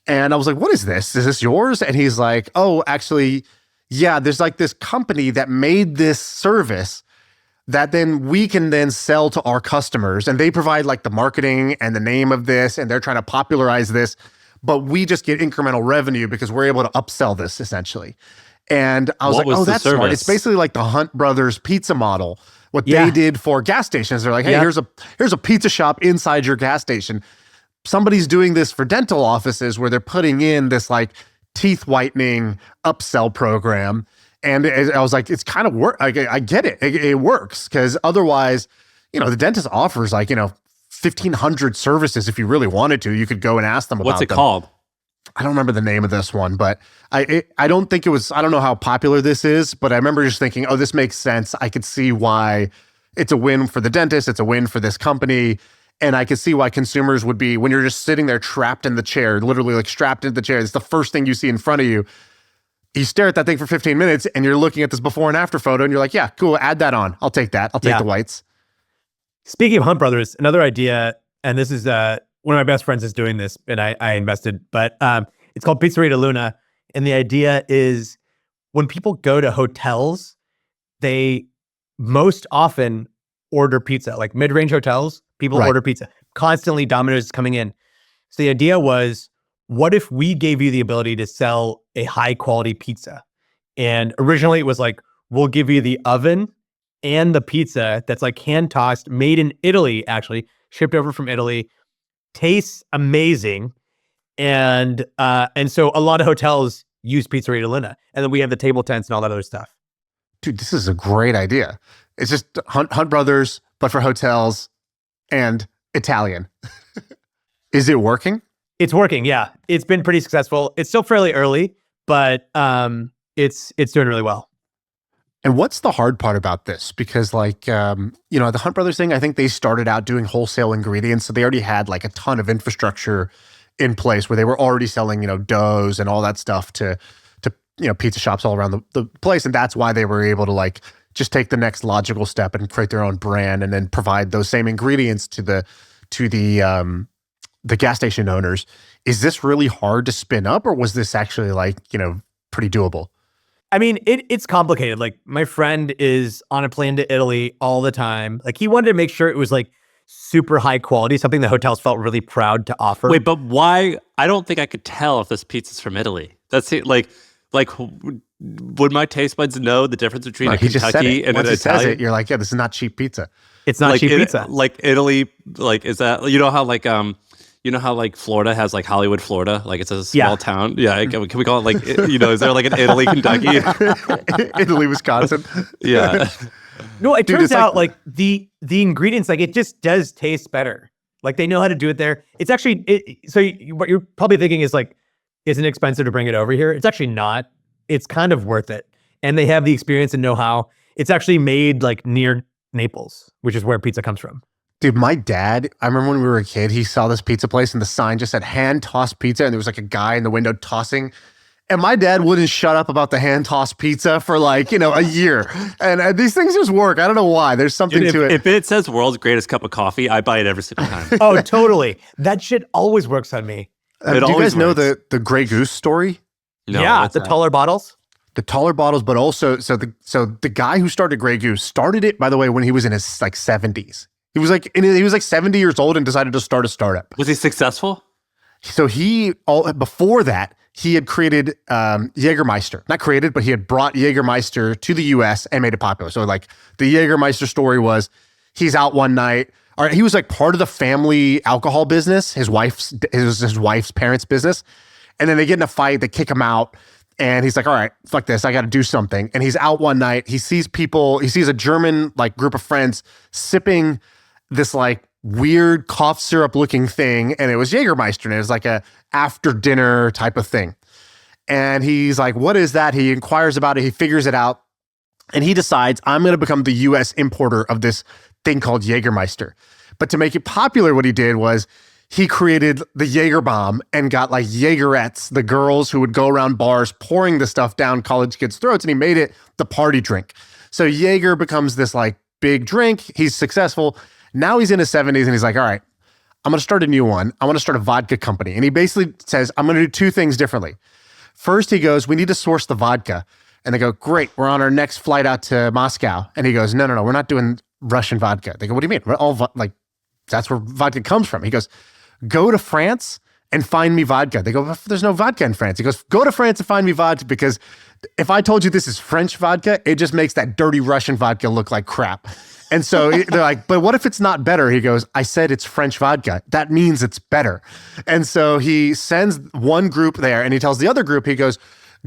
And I was like, what is this? Is this yours? And he's like, oh, actually, yeah, there's like this company that made this service that then we can then sell to our customers. And they provide like the marketing and the name of this, and they're trying to popularize this, but we just get incremental revenue because we're able to upsell this essentially. And I was like, oh, that's smart. It's basically like the Hunt Brothers pizza model. What they did for gas stations. They're like, hey, here's a pizza shop inside your gas station. Somebody's doing this for dental offices where they're putting in this like teeth whitening upsell program. And I was like, it's kind of work. I get it. It works because otherwise, the dentist offers like, 1,500 services. If you really wanted to, you could go and ask them about What's it called? I don't remember the name of this one, but I don't think it was, I don't know how popular this is, but I remember just thinking, oh, this makes sense. I could see why it's a win for the dentist. It's a win for this company. And I could see why consumers would be, when you're just sitting there trapped in the chair, literally like strapped into the chair, it's the first thing you see in front of you. You stare at that thing for 15 minutes and you're looking at this before and after photo and you're like, yeah, cool, add that on. I'll take that. I'll take the whites. Speaking of Hunt Brothers, another idea, and this is one of my best friends is doing this, and I invested, but it's called Pizzeria Luna. And the idea is when people go to hotels, they most often order pizza, like mid-range hotels, people order pizza. Constantly Domino's is coming in. So the idea was, what if we gave you the ability to sell a high quality pizza? And originally it was like, we'll give you the oven and the pizza that's like hand tossed, made in Italy, actually, shipped over from Italy, tastes amazing. And so a lot of hotels use Pizzeria Luna. And then we have the table tents and all that other stuff. Dude, this is a great idea. It's just Hunt Brothers, but for hotels and Italian. Is it working? It's working, yeah. It's been pretty successful. It's still fairly early, but it's doing really well. And what's the hard part about this? Because like, the Hunt Brothers thing, I think they started out doing wholesale ingredients. So they already had like a ton of infrastructure in place where they were already selling, doughs and all that stuff to pizza shops all around the place. And that's why they were able to like just take the next logical step and create their own brand and then provide those same ingredients to the gas station owners. Is this really hard to spin up, or was this actually like, pretty doable? I mean, it's complicated. Like, my friend is on a plane to Italy all the time. Like, he wanted to make sure it was like super high quality, something the hotels felt really proud to offer. Wait, but why? I don't think I could tell if this pizza's from Italy. That's it. Like, would my taste buds know the difference between a Kentucky and an Italian? Says it, you're like, yeah, this is not cheap pizza. It's not cheap pizza. Like Italy, like, is that, how like Florida has like Hollywood, Florida? Like, it's a small town. Yeah. Can we call it like, is there like an Italy, Kentucky? Italy, Wisconsin. Yeah. No, it turns out like the ingredients, like, it just does taste better. Like, they know how to do it there. It's actually, what you're probably thinking is like, isn't it expensive to bring it over here? It's actually not. It's kind of worth it. And they have the experience and know-how. It's actually made like near Naples, which is where pizza comes from. Dude, my dad, I remember when we were a kid, he saw this pizza place and the sign just said hand tossed pizza. And there was like a guy in the window tossing. And my dad wouldn't shut up about the hand tossed pizza for like, a year. And these things just work. I don't know why. There's something Dude, to it. If it says world's greatest cup of coffee, I buy it every single time. Oh, totally. That shit always works on me. Do you guys know the Grey Goose story? No, yeah, what's the that? taller bottles. The taller bottles, but also the guy who started Grey Goose started it, by the way, when he was in his like 70s. He was like 70 years old and decided to start a startup. Was he successful? So before that, he had created Jägermeister. Not created, but he had brought Jägermeister to the US and made it popular. So like the Jägermeister story was he's out one night. All right, he was like part of the family alcohol business, his wife's parents' business. And then they get in a fight, they kick him out. And he's like, all right, fuck this. I got to do something. And he's out one night. He sees a German like group of friends sipping this like weird cough syrup looking thing. And it was Jägermeister. And it was like a after dinner type of thing. And he's like, what is that? He inquires about it. He figures it out. And he decides, I'm going to become the US importer of this thing called Jägermeister. But to make it popular, what he did was he created the Jaeger bomb and got like Jaegerettes, the girls who would go around bars pouring the stuff down college kids' throats, and he made it the party drink. So Jaeger becomes this like big drink. He's successful. Now he's in his 70s and he's like, all right, I'm going to start a new one. I want to start a vodka company. And he basically says, I'm going to do two things differently. First, he goes, we need to source the vodka. And they go, great, we're on our next flight out to Moscow. And he goes, no, we're not doing Russian vodka. They go, what do you mean? We're all that's where vodka comes from. He goes, go to France and find me vodka. They go, there's no vodka in France. He goes, go to France and find me vodka, because if I told you this is French vodka, it just makes that dirty Russian vodka look like crap. And so they're like, but what if it's not better? He goes, I said it's French vodka. That means it's better. And so he sends one group there and he tells the other group, he goes,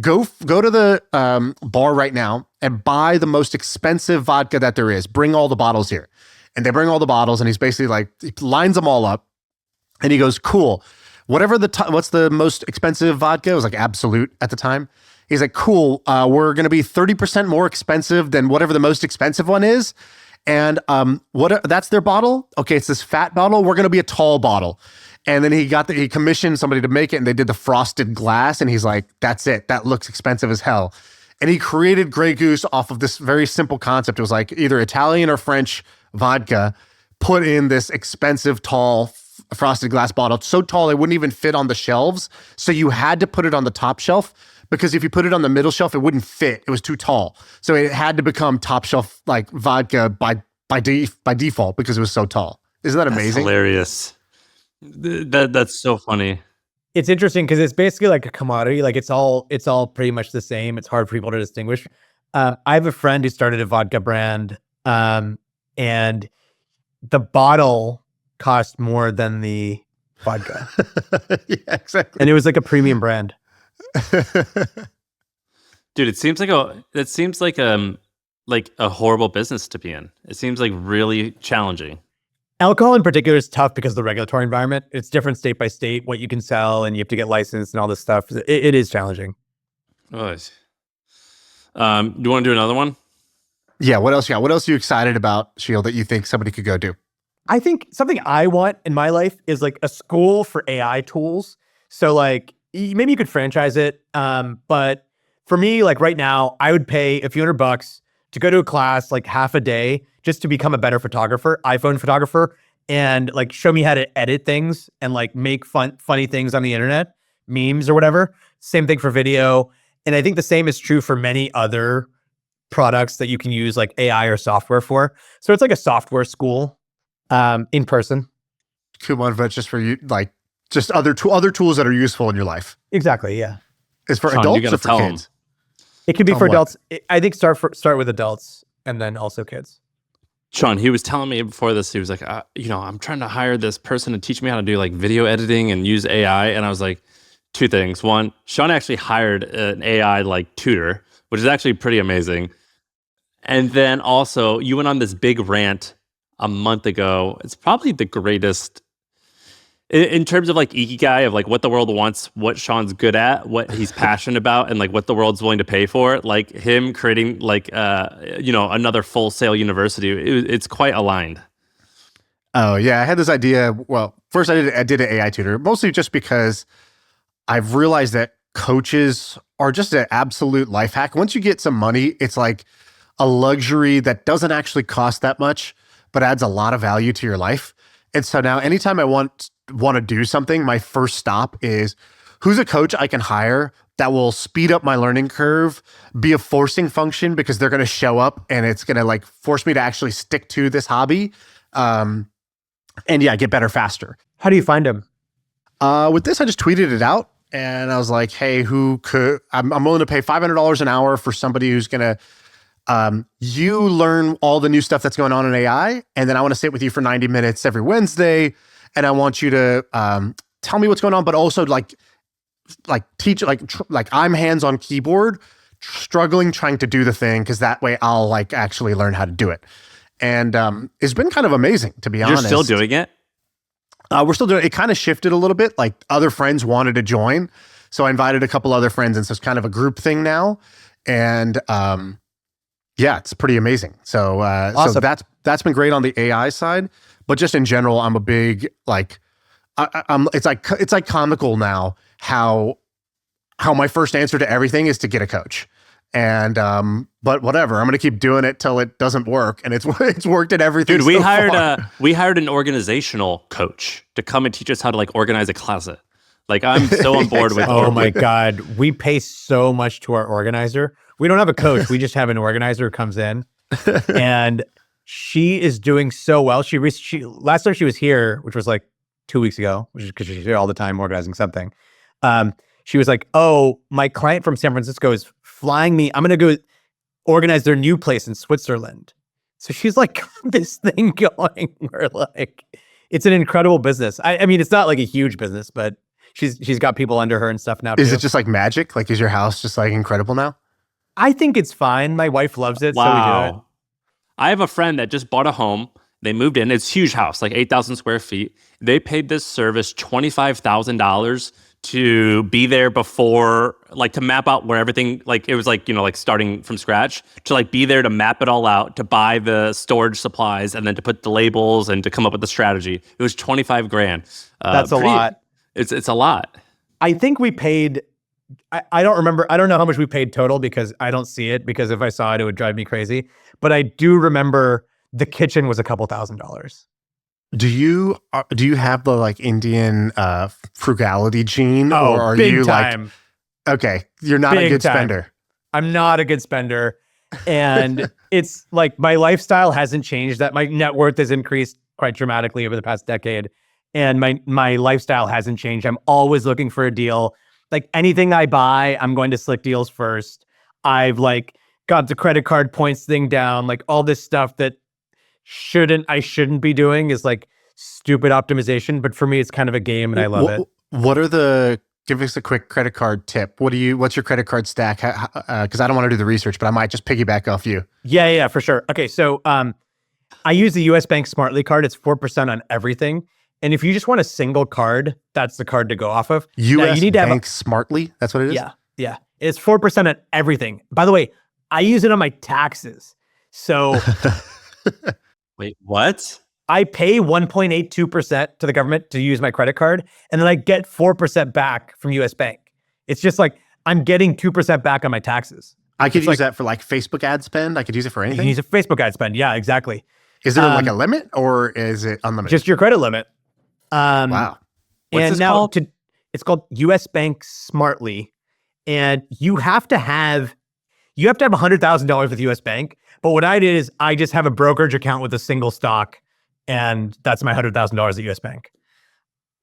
go to the bar right now and buy the most expensive vodka that there is. Bring all the bottles here. And they bring all the bottles and he's basically like, he lines them all up. And he goes, cool. Whatever what's the most expensive vodka? It was like Absolute at the time. He's like, cool. We're going to be 30% more expensive than whatever the most expensive one is. And that's their bottle. Okay, it's this fat bottle. We're going to be a tall bottle. And then he commissioned somebody to make it, and they did the frosted glass. And he's like, that's it. That looks expensive as hell. And he created Grey Goose off of this very simple concept. It was like either Italian or French vodka put in this expensive, tall frosted glass bottle. It's so tall it wouldn't even fit on the shelves. So you had to put it on the top shelf, because if you put it on the middle shelf, it wouldn't fit. It was too tall. So it had to become top shelf like vodka by default, because it was so tall. Isn't that amazing? That's hilarious. That's so funny. It's interesting because it's basically like a commodity. Like it's all pretty much the same. It's hard for people to distinguish. I have a friend who started a vodka brand, and the bottle cost more than the vodka. Yeah, exactly. And it was like a premium brand. Dude, it seems like a horrible business to be in. It seems like really challenging. Alcohol in particular is tough because of the regulatory environment. It's different state by state, what you can sell, and you have to get licensed and all this stuff. It is challenging. Oh, do you want to do another one? Yeah. What else? Yeah. What else are you excited about, Sheel, that you think somebody could go do? I think something I want in my life is like a school for AI tools. So like maybe you could franchise it. But for me, like right now, I would pay a few $100 to go to a class like half a day just to become a better photographer, iPhone photographer, and like show me how to edit things and like make funny things on the internet, memes or whatever. Same thing for video. And I think the same is true for many other products that you can use like AI or software for. So it's like a software school in person. Cool, but just for you, like just other tools that are useful in your life. Exactly. Yeah. Is for Shaan, adults or for kids? It could be Tell for them what? adults. I think start with adults and then also kids. Shaan, he was telling me before this, he was like, I'm trying to hire this person to teach me how to do like video editing and use AI. And I was like, two things. One, Shaan actually hired an AI like tutor, which is actually pretty amazing. And then also you went on this big rant a month ago. It's probably the greatest In terms of like ikigai of like what the world wants, what Shaan's good at, what he's passionate about, and like what the world's willing to pay for, like him creating like another Full Sail university, it's quite aligned. Oh yeah, I had this idea. Well, first I did an AI tutor, mostly just because I've realized that coaches are just an absolute life hack. Once you get some money, it's like a luxury that doesn't actually cost that much, but adds a lot of value to your life. And so now anytime I want to do something, my first stop is who's a coach I can hire that will speed up my learning curve, be a forcing function because they're going to show up and it's going to like force me to actually stick to this hobby. And yeah, get better faster. How do you find them? With this, I just tweeted it out and I was like, hey, I'm willing to pay $500 an hour for somebody who's going to, you learn all the new stuff that's going on in AI. And then I want to sit with you for 90 minutes every Wednesday. And I want you to, tell me what's going on, but also like teach, like I'm hands on keyboard, struggling, trying to do the thing. Cause that way I'll like actually learn how to do it. And, it's been kind of amazing to be honest. You're still doing it? We're still doing it. It kind of shifted a little bit. Like other friends wanted to join. So I invited a couple other friends. And so it's kind of a group thing now. And, yeah, it's pretty amazing. So, Awesome. so that's been great on the AI side, but just in general, I'm a big like, it's like comical now how my first answer to everything is to get a coach, and but whatever, I'm gonna keep doing it till it doesn't work, and it's worked at everything. Dude, we so hired far. we hired an organizational coach to come and teach us how to like organize a closet. Like I'm so on board with. Oh my God. We pay so much to our organizer. We don't have a coach. We just have an organizer who comes in and she is doing so well. She last time she was here, which was like 2 weeks ago, which is because she's here all the time organizing something. She was like, oh, my client from San Francisco is flying me. I'm going to go organize their new place in Switzerland. So she's like, got this thing going where like, it's an incredible business. I mean, it's not like a huge business, but she's got people under her and stuff now. Is too. it just like magic? Like, is your house just like incredible now? I think it's fine. My wife loves it, so we do it. I have a friend that just bought a home. They moved in. It's a huge house, like 8,000 square feet. They paid this service $25,000 to be there before, like to map out where everything, like it was like, like starting from scratch, to like be there to map it all out, to buy the storage supplies, and then to put the labels and to come up with the strategy. It was 25 grand. That's a lot. It's a lot. I think we paid, I don't remember. I don't know how much we paid total because I don't see it, because if I saw it, it would drive me crazy. But I do remember the kitchen was a couple $1,000s. Do you have the like Indian frugality gene, or are big you time. like, okay, you're not a Big good time. spender? I'm not a good spender. And it's like my lifestyle hasn't changed, that my net worth has increased quite dramatically over the past decade. And my lifestyle hasn't changed. I'm always looking for a deal. Like anything I buy, I'm going to Slick Deals first. I've like got the credit card points thing down, like all this stuff that I shouldn't be doing is like stupid optimization. But for me, it's kind of a game and I love it. Give us a quick credit card tip. What's your credit card stack? Because I don't want to do the research, but I might just piggyback off you. Yeah, for sure. Okay, so I use the US Bank Smartly card. It's 4% on everything. And if you just want a single card, that's the card to go off of. US Bank Smartly? That's what it is? Yeah. It's 4% on everything. By the way, I use it on my taxes. So Wait, what? I pay 1.82% to the government to use my credit card, and then I get 4% back from US Bank. It's just like I'm getting 2% back on my taxes. I could use that for like Facebook ad spend. I could use it for You anything. can use a Facebook ad spend. Yeah, exactly. Is there like a limit, or is it unlimited? Just your credit limit. Wow. What's this called? It's called US Bank Smartly, and you have to have $100,000 with US Bank. But what I did is I just have a brokerage account with a single stock, and that's my $100,000 at US Bank.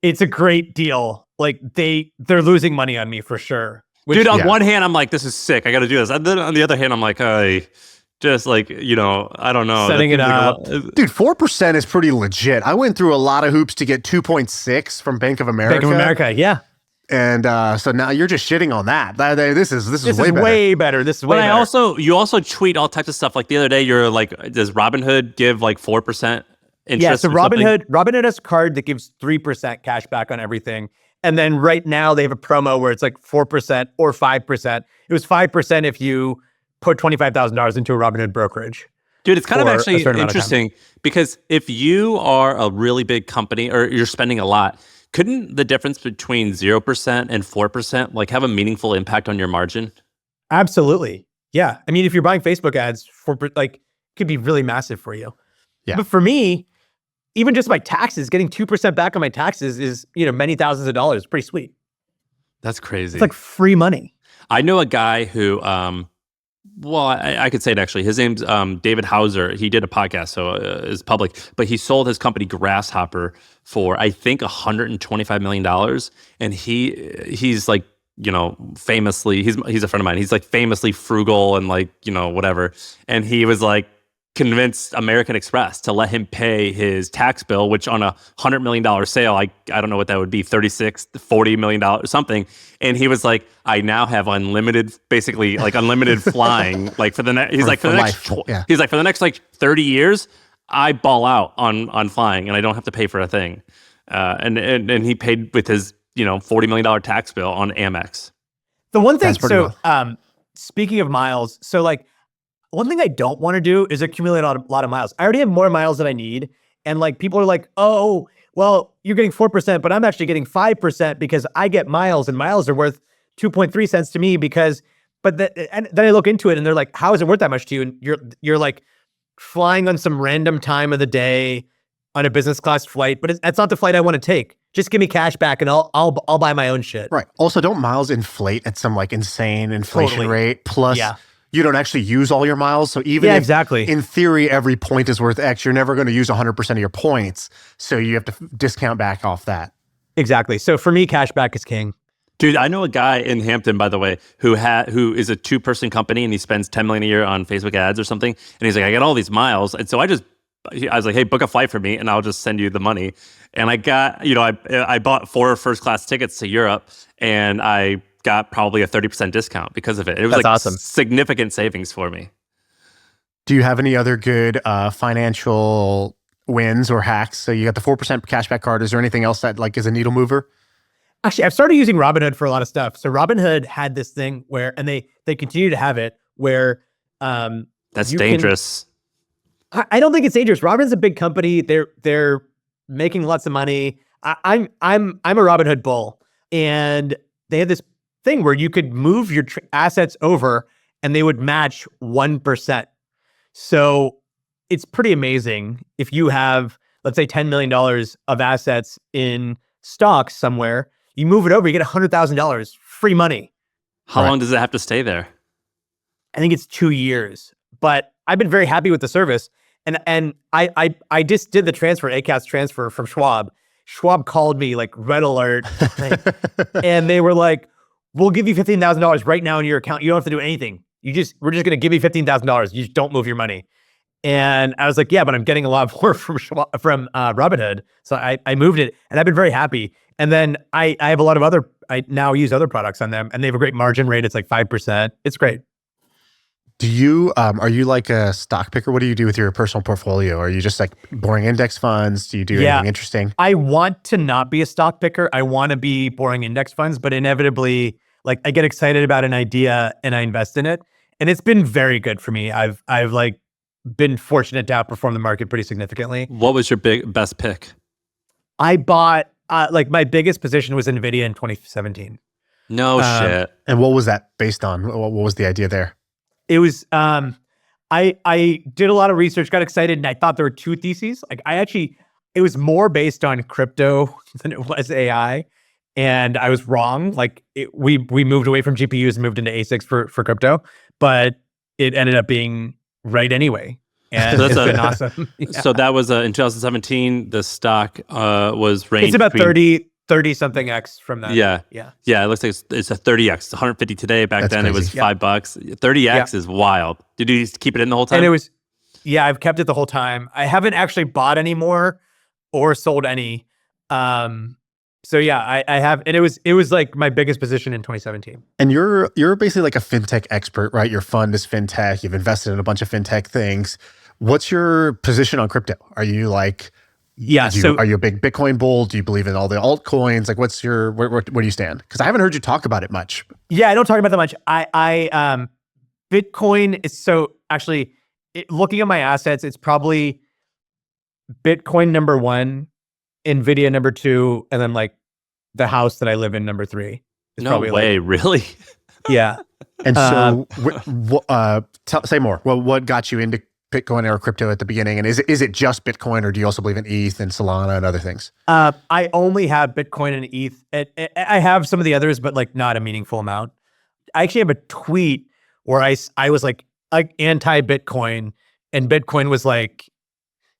It's a great deal. Like they're losing money on me for sure. Dude, on one hand, I'm like, this is sick. I got to do this. And then on the other hand, I'm like, just like, I don't know. Setting it up. Dude, 4% is pretty legit. I went through a lot of hoops to get 2.6 from Bank of America. Bank of America, yeah. And so now you're just shitting on that. This is way better. This is way better. You also tweet all types of stuff. Like the other day, you're like, does Robinhood give like 4% interest so or something? Robinhood has a card that gives 3% cash back on everything. And then right now they have a promo where it's like 4% or 5%. It was 5% if you put $25,000 into a Robinhood brokerage. Dude, it's kind of for a actually certain amount of time. interesting because if you are a really big company or you're spending a lot, couldn't the difference between 0% and 4% like have a meaningful impact on your margin? Absolutely. Yeah. I mean, if you're buying Facebook ads for like, it could be really massive for you. Yeah. But for me, even just my taxes, getting 2% back on my taxes is, many thousands of dollars. Pretty sweet. That's crazy. It's like free money. I know a guy who, well, I could say it actually. His name's David Hauser. He did a podcast, so it's public. But he sold his company Grasshopper for, I think, $125 million. And he's like, famously, he's a friend of mine. He's like famously frugal and like, whatever. And he was like, convinced American Express to let him pay his tax bill, which on a $100 million sale, I don't know what that would be, $40 million, something. And he was like, I now have basically like unlimited flying. Like for the next, he's like, for the next like 30 years, I ball out on flying and I don't have to pay for a thing. And he paid with his, $40 million tax bill on Amex. The one thing, speaking of miles, so like, one thing I don't want to do is accumulate a lot of miles. I already have more miles than I need. And like people are like, oh, well, you're getting 4%, but I'm actually getting 5% because I get miles and miles are worth 2.3 cents to me and then I look into it and they're like, how is it worth that much to you? And you're like flying on some random time of the day on a business class flight, but that's not the flight I want to take. Just give me cash back and I'll buy my own shit. Right. Also, don't miles inflate at some like insane inflation rate? Plus, you don't actually use all your miles. So even if exactly. in theory, every point is worth X, you're never going to use 100% of your points. So you have to discount back off that. Exactly. So for me, cash back is king. Dude, I know a guy in Hampton, by the way, who is a 2-person company and he spends $10 million a year on Facebook ads or something. And he's like, I got all these miles. And so I was like, hey, book a flight for me and I'll just send you the money. And I got, I bought 4 first-class tickets to Europe and I got probably a 30% discount because of it. It was awesome. Significant savings for me. Do you have any other good financial wins or hacks? So you got the 4% cashback card. Is there anything else that like is a needle mover? Actually, I've started using Robinhood for a lot of stuff. So Robinhood had this thing where, and they continue to have it where that's dangerous. I don't think it's dangerous. Robinhood's a big company. They're making lots of money. I'm a Robinhood bull, and they had this thing where you could move your assets over and they would match 1%. So it's pretty amazing. If you have, let's say, $10 million of assets in stocks somewhere, you move it over, you get $100,000 free money. How long does it have to stay there? I think it's 2 years, but I've been very happy with the service. And I just did the transfer, ACATS transfer from Schwab. Schwab called me like red alert. And they were like, we'll give you $15,000 right now in your account. You don't have to do anything. We're just going to give you $15,000. You just don't move your money. And I was like, yeah, but I'm getting a lot more from Robinhood. So I moved it and I've been very happy. And then I have a lot of I now use other products on them and they have a great margin rate. It's like 5%. It's great. Do you, are you like a stock picker? What do you do with your personal portfolio? Are you just like boring index funds? Do you do anything interesting? I want to not be a stock picker. I want to be boring index funds, but inevitably, like I get excited about an idea and I invest in it. And it's been very good for me. I've like been fortunate to outperform the market pretty significantly. What was your best pick? I bought, like my biggest position was NVIDIA in 2017. No shit. And what was that based on? What was the idea there? It was, I did a lot of research, got excited, and I thought there were 2 theses. Like it was more based on crypto than it was AI. And I was wrong. Like we moved away from GPUs and moved into ASICs for crypto, but it ended up being right anyway. And it's been awesome. Yeah. So that was in 2017, the stock was ranged. It's about 30 something X from that. Yeah. It looks like it's a 30X. It's 150 today. Back then crazy. It was $5. 30X is wild. Did you keep it in the whole time? And it was, I've kept it the whole time. I haven't actually bought any more or sold any. So yeah, I have, and it was like my biggest position in 2017. And you're basically like a fintech expert, right? Your fund is fintech. You've invested in a bunch of fintech things. What's your position on crypto? Are you like, Yeah. are you a big Bitcoin bull? Do you believe in all the altcoins? Like, what's your, where do you stand? Because I haven't heard you talk about it much. Yeah, I don't talk about that much. Bitcoin is actually, looking at my assets, it's probably Bitcoin number one, Nvidia number two, and then like the house that I live in number three. No way, really? Yeah. And so, say more. Well, what got you into Bitcoin or crypto at the beginning? And is it just Bitcoin, or do you also believe in ETH and Solana and other things? I only have Bitcoin and ETH. I have some of the others, but like not a meaningful amount. I actually have a tweet where I was like anti-Bitcoin, and Bitcoin was like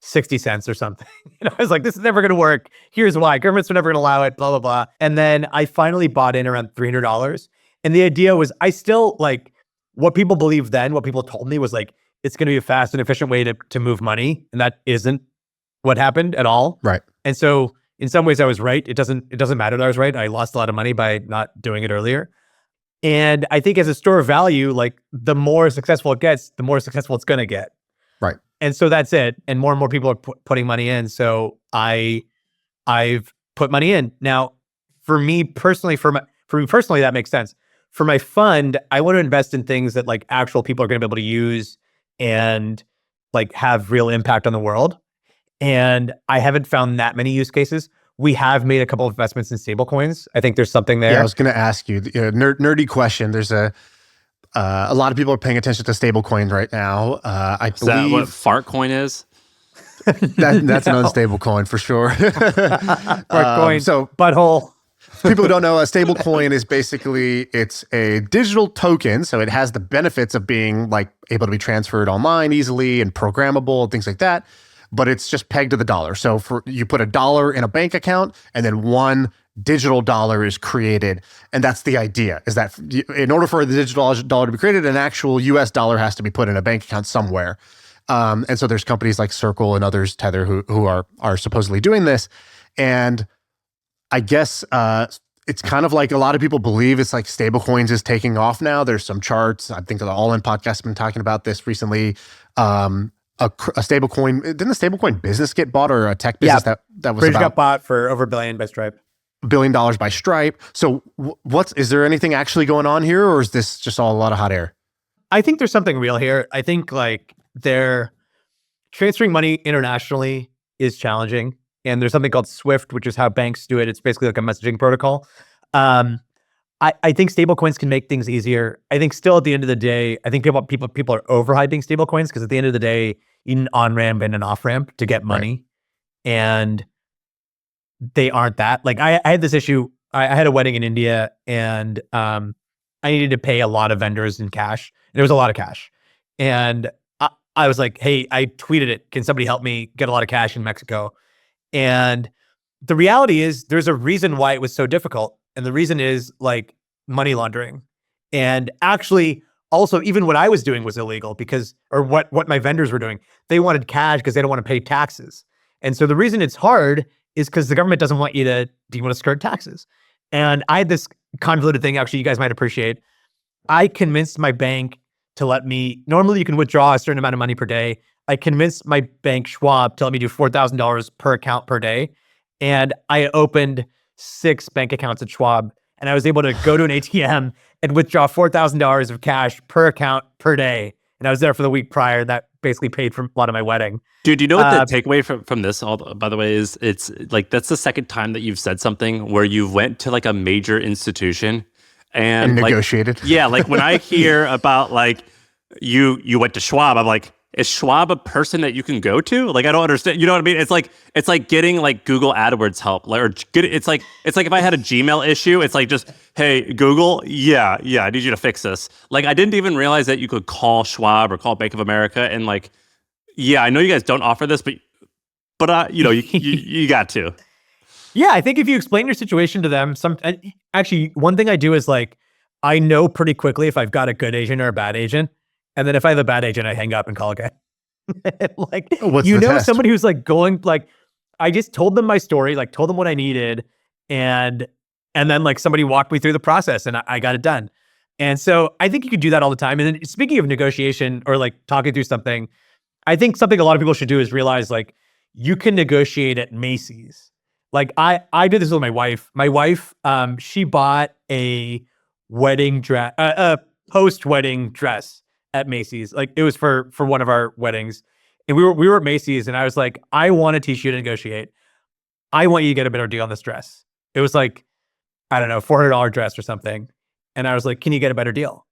60 cents or something. And I was like, this is never going to work. Here's why. Governments are never going to allow it, blah, blah, blah. And then I finally bought in around $300. And the idea was, I still like what people believed then, what people told me was like, it's going to be a fast and efficient way to move money. And that isn't what happened at all. Right. And so in some ways I was right. It doesn't matter that I was right. I lost a lot of money by not doing it earlier. And I think as a store of value, like the more successful it gets, the more successful it's going to get. Right. And so that's it. And more people are putting money in. So I've put money in. Now, for me personally, that makes sense. For my fund, I want to invest in things that like actual people are going to be able to use and like have real impact on the world. And I haven't found that many use cases. We have made a couple of investments in stablecoins. I think there's something there. Yeah, I was going to ask you, nerdy question. There's a lot of people are paying attention to stablecoins right now. I Is that what Fartcoin is? That's an unstable coin for sure. Fartcoin, so butthole. People who don't know, a stable coin is basically, it's a digital token. So it has the benefits of being like able to be transferred online easily and programmable and things like that. But it's just pegged to the dollar. So you put $1 in a bank account, and then one digital dollar is created. And that's the idea, is that in order for the digital dollar to be created, an actual US dollar has to be put in a bank account somewhere. And so there's companies like Circle and others, Tether, who are supposedly doing this. And I guess it's kind of like a lot of people believe it's like stablecoins is taking off now. There's some charts. I think the All In podcast has been talking about this recently. A stablecoin, didn't the stablecoin business get bought, or a tech business that was Bridge got bought for over $1 billion by Stripe. $1 billion by Stripe. So is there anything actually going on here, or is this just all a lot of hot air? I think there's something real here. I think like they're transferring money internationally is challenging. And there's something called SWIFT, which is how banks do it. It's basically like a messaging protocol. I think stablecoins can make things easier. I think still at the end of the day, I think people are overhyping stablecoins, because at the end of the day, you need an on-ramp and an off-ramp to get money. Right. And they aren't that. Like I had this issue. I had a wedding in India, and I needed to pay a lot of vendors in cash. There was a lot of cash. And I was like, hey, I tweeted it. Can somebody help me get a lot of cash in Mexico? And the reality is there's a reason why it was so difficult. And the reason is like money laundering. And actually also even what I was doing was illegal, or what my vendors were doing. They wanted cash because they don't want to pay taxes. And so the reason it's hard is because the government doesn't want you to skirt taxes. And I had this convoluted thing, actually, you guys might appreciate. I convinced my bank to let me, normally you can withdraw a certain amount of money per day. I convinced my bank, Schwab, to let me do $4,000 per account per day. And I opened 6 bank accounts at Schwab, and I was able to go to an ATM and withdraw $4,000 of cash per account per day. And I was there for the week prior. That basically paid for a lot of my wedding. Dude, you know what the takeaway from this, by the way, is? It's like, that's the second time that you've said something where you went to like a major institution and negotiated. Like, yeah, like when I hear about like you went to Schwab, I'm like, is Schwab a person that you can go to? Like, I don't understand. You know what I mean? It's like getting like Google AdWords help. It's like if I had a Gmail issue, it's like just, hey, Google, yeah, I need you to fix this. Like, I didn't even realize that you could call Schwab or call Bank of America and like, yeah, I know you guys don't offer this, but you got to. Yeah, I think if you explain your situation to them, actually, one thing I do is like, I know pretty quickly if I've got a good agent or a bad agent. And then if I have a bad agent, I hang up and call again. Like, what's the test? Somebody who's like going, like, I just told them my story, like told them what I needed. And then like somebody walked me through the process and I got it done. And so I think you could do that all the time. And then speaking of negotiation or like talking through something, I think something a lot of people should do is realize like you can negotiate at Macy's. Like I did this with my wife. My wife, she bought a wedding dress, a post-wedding dress at Macy's. Like it was for one of our weddings. And we were at Macy's and I was like, I want to teach you to negotiate. I want you to get a better deal on this dress. It was like, I don't know, $400 dress or something. And I was like, can you get a better deal?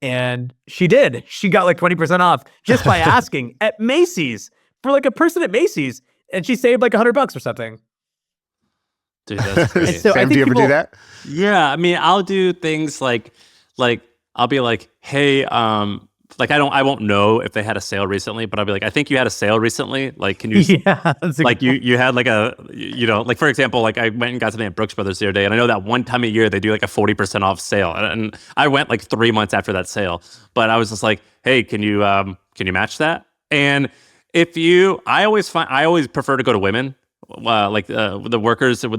And she did. She got like 20% off just by asking at Macy's for like a person at Macy's. And she saved like $100 or something. Dude, that's great. So Sam, do you ever do that? Yeah, I mean, I'll do things like I'll be like, hey, like I won't know if they had a sale recently, but I'll be like, I think you had a sale recently. Like, can you? Yeah, like you had like a, like for example, like I went and got something at Brooks Brothers the other day, and I know that one time a year they do like a 40% off sale, and I went like 3 months after that sale, but I was just like, hey, can you match that? And I always prefer to go to women. Like the workers who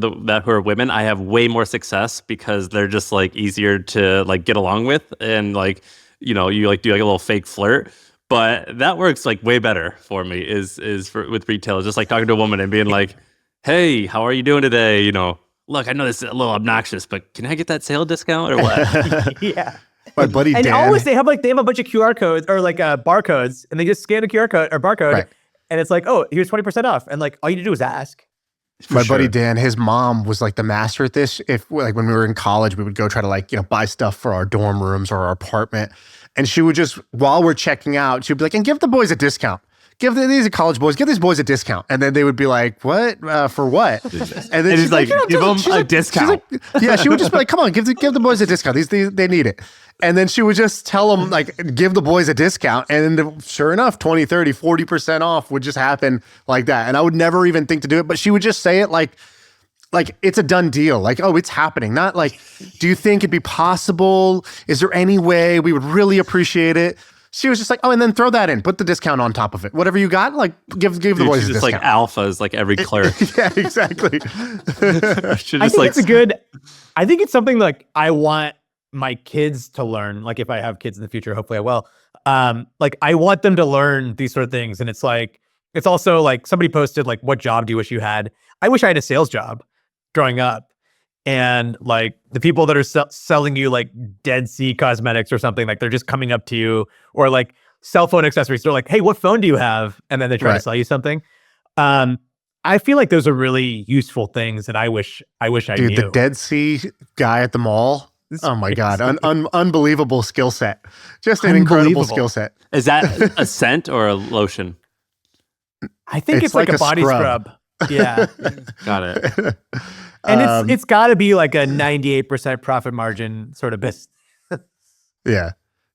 are women, I have way more success because they're just like easier to like get along with, and like you like do like a little fake flirt. But that works like way better for me with retail, just like talking to a woman and being like, hey, how are you doing today? Look, I know this is a little obnoxious, but can I get that sale discount or what? Yeah. My buddy and Dan. always they have a bunch of QR codes or like barcodes, and they just scan a QR code or barcode. Right. And it's like, oh, here's 20% off. And like, all you need to do is ask. My buddy Dan, his mom was like the master at this. If like when we were in college, we would go try to like, buy stuff for our dorm rooms or our apartment. And she would just, while we're checking out, she'd be like, and give the boys a discount. These are college boys, give these boys a discount. And then they would be like, what? For what? And then she's like, give them a discount. Yeah, she would just be like, come on, give the boys a discount. They need it. And then she would just tell them, like, give the boys a discount. And then sure enough, 20, 30, 40% off would just happen like that. And I would never even think to do it. But she would just say it like it's a done deal. Like, oh, it's happening. Not like, do you think it'd be possible? Is there any way? We would really appreciate it. She was just like, oh, and then throw that in. Put the discount on top of it. Whatever you got, like, give the boys a just discount. Like alphas, like every clerk. Yeah, exactly. I think it's something like I want my kids to learn. Like if I have kids in the future, hopefully I will. Like I want them to learn these sort of things. And it's like, it's also like somebody posted like, what job do you wish you had? I wish I had a sales job growing up. And like the people that are selling you like Dead Sea Cosmetics or something, like they're just coming up to you, or like cell phone accessories. They're like, hey, what phone do you have? And then they try to sell you something. I feel like those are really useful things that I wish I knew. Dude, the Dead Sea guy at the mall. Oh my God. Unbelievable skill set. Just an incredible skill set. Is that a scent or a lotion? I think it's like a body scrub. Yeah. Got it. And it's got to be like a 98% profit margin sort of business. Yeah.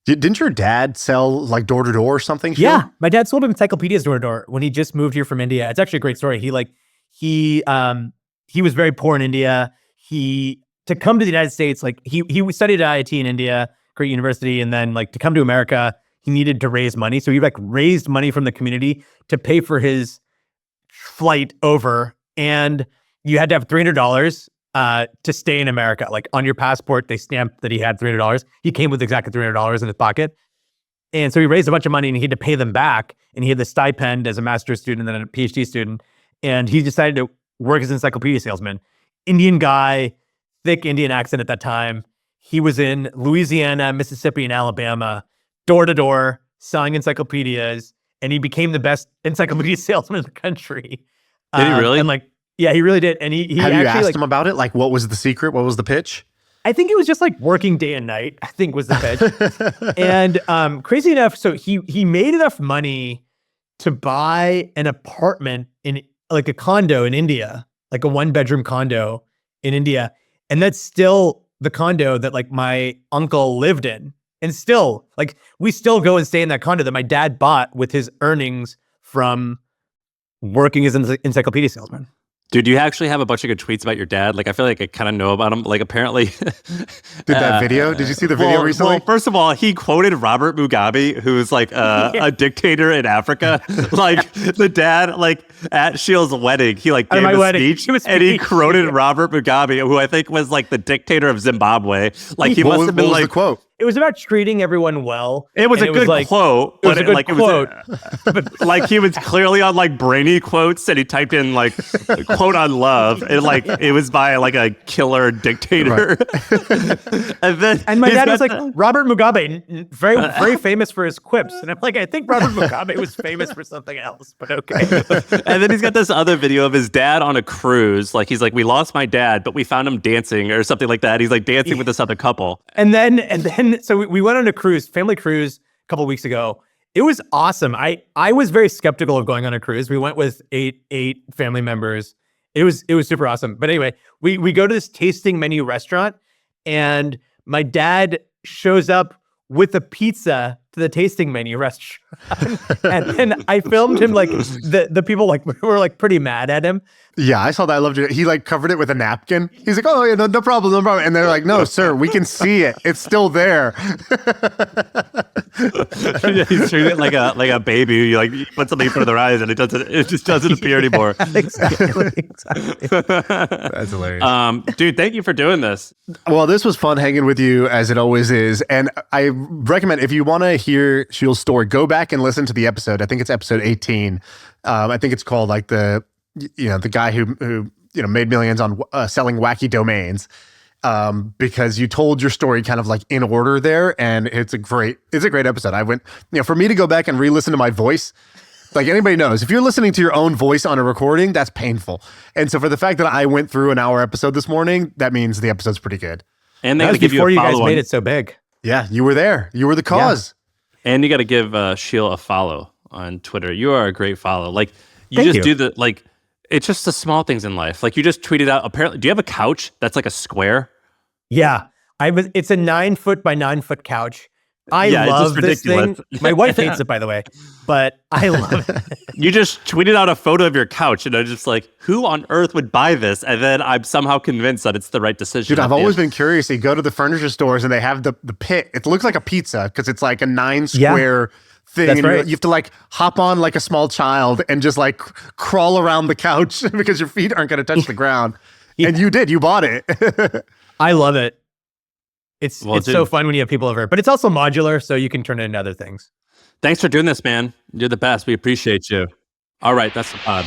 Didn't your dad sell like door to door or something? Sheel? Yeah. My dad sold encyclopedias door to door when he just moved here from India. It's actually a great story. He was very poor in India. To come to the United States, like he studied at IIT in India, great university. And then like to come to America, he needed to raise money. So he like raised money from the community to pay for his flight over. And you had to have $300 to stay in America. Like on your passport, they stamped that he had $300. He came with exactly $300 in his pocket. And so he raised a bunch of money and he had to pay them back. And he had the stipend as a master's student and then a PhD student. And he decided to work as an encyclopedia salesman. Indian guy, thick Indian accent at that time. He was in Louisiana, Mississippi, and Alabama, door to door, selling encyclopedias. And he became the best encyclopedia salesman in the country. Did he really? And like, yeah, he really did. And he have actually, you asked him about it? Like, what was the secret? What was the pitch? I think it was just like working day and night, I think was the pitch. And crazy enough, so he made enough money to buy an apartment in like a condo in India, like a 1-bedroom condo in India. And that's still the condo that like my uncle lived in. And still, like we still go and stay in that condo that my dad bought with his earnings from working as an encyclopedia salesman. Dude, do you actually have a bunch of good tweets about your dad? Like, I feel like I kind of know about him. Like, apparently... Did that video? Did you see the video recently? Well, first of all, he quoted Robert Mugabe, who's like a dictator in Africa. Like, the dad, like, at Sheel's wedding, he like gave a speech, and he quoted Robert Mugabe, who I think was like the dictator of Zimbabwe. Like, he must have been like... What was the quote? it was about treating everyone well. It was and a good quote. It was a good quote. Like he was clearly on like brainy quotes, and he typed in like quote on love, and like it was by like a killer dictator. Right. and my dad was like, Robert Mugabe, very famous for his quips, and I'm like, I think Robert Mugabe was famous for something else, but okay. And then he's got this other video of his dad on a cruise. Like he's like, we lost my dad, but we found him dancing or something like that. He's like dancing with this other couple. And then so we went on a cruise, family cruise, a couple of weeks ago. It was awesome. I was very skeptical of going on a cruise. We went with eight family members. It was super awesome. But anyway, we go to this tasting menu restaurant, and my dad shows up with a pizza to the tasting menu restaurant. And then I filmed him, like the people like were like pretty mad at him. Yeah, I saw that. I loved it. He like covered it with a napkin. He's like, oh, yeah, no problem, no problem. And they're like, no, sir, we can see it. It's still there. He's treating it like a baby. You like put something in front of their eyes and it just doesn't appear anymore. Exactly. That's hilarious. Dude, thank you for doing this. Well, this was fun hanging with you, as it always is. And I recommend, if you want to hear Sheel's story, go back and listen to the episode. I think it's episode 18. I think it's called like the guy who made millions on selling wacky domains, because you told your story kind of like in order there, and it's a great episode. I went, for me to go back and re-listen to my voice, like anybody knows, if you're listening to your own voice on a recording, that's painful. And so for the fact that I went through an hour episode this morning, that means the episode's pretty good. And they that was give before you you guys made it so big. Yeah, you were there. You were the cause. Yeah. And you got to give Sheel a follow on Twitter. You are a great follow. Like do the like. It's just the small things in life. Like you just tweeted out, apparently, do you have a couch that's like a square? Yeah. It's a 9 foot by 9 foot couch. I Yeah, love it's this just ridiculous. thing. My wife hates it, by the way, but I love it. You just tweeted out a photo of your couch, and I'm just like, who on earth would buy this? And then I'm somehow convinced that it's the right decision. Dude, I've always been curious. You go to the furniture stores and they have the pit. It looks like a pizza because it's like a 9 square thing. That's and right. you have to like hop on like a small child and just like crawl around the couch because your feet aren't going to touch the ground. Yeah. And you did. You bought it. I love it. It's Well, so fun when you have people over, but it's also modular, so you can turn it into other things. Thanks for doing this, man. You're the best. We appreciate you. All right, that's the pod.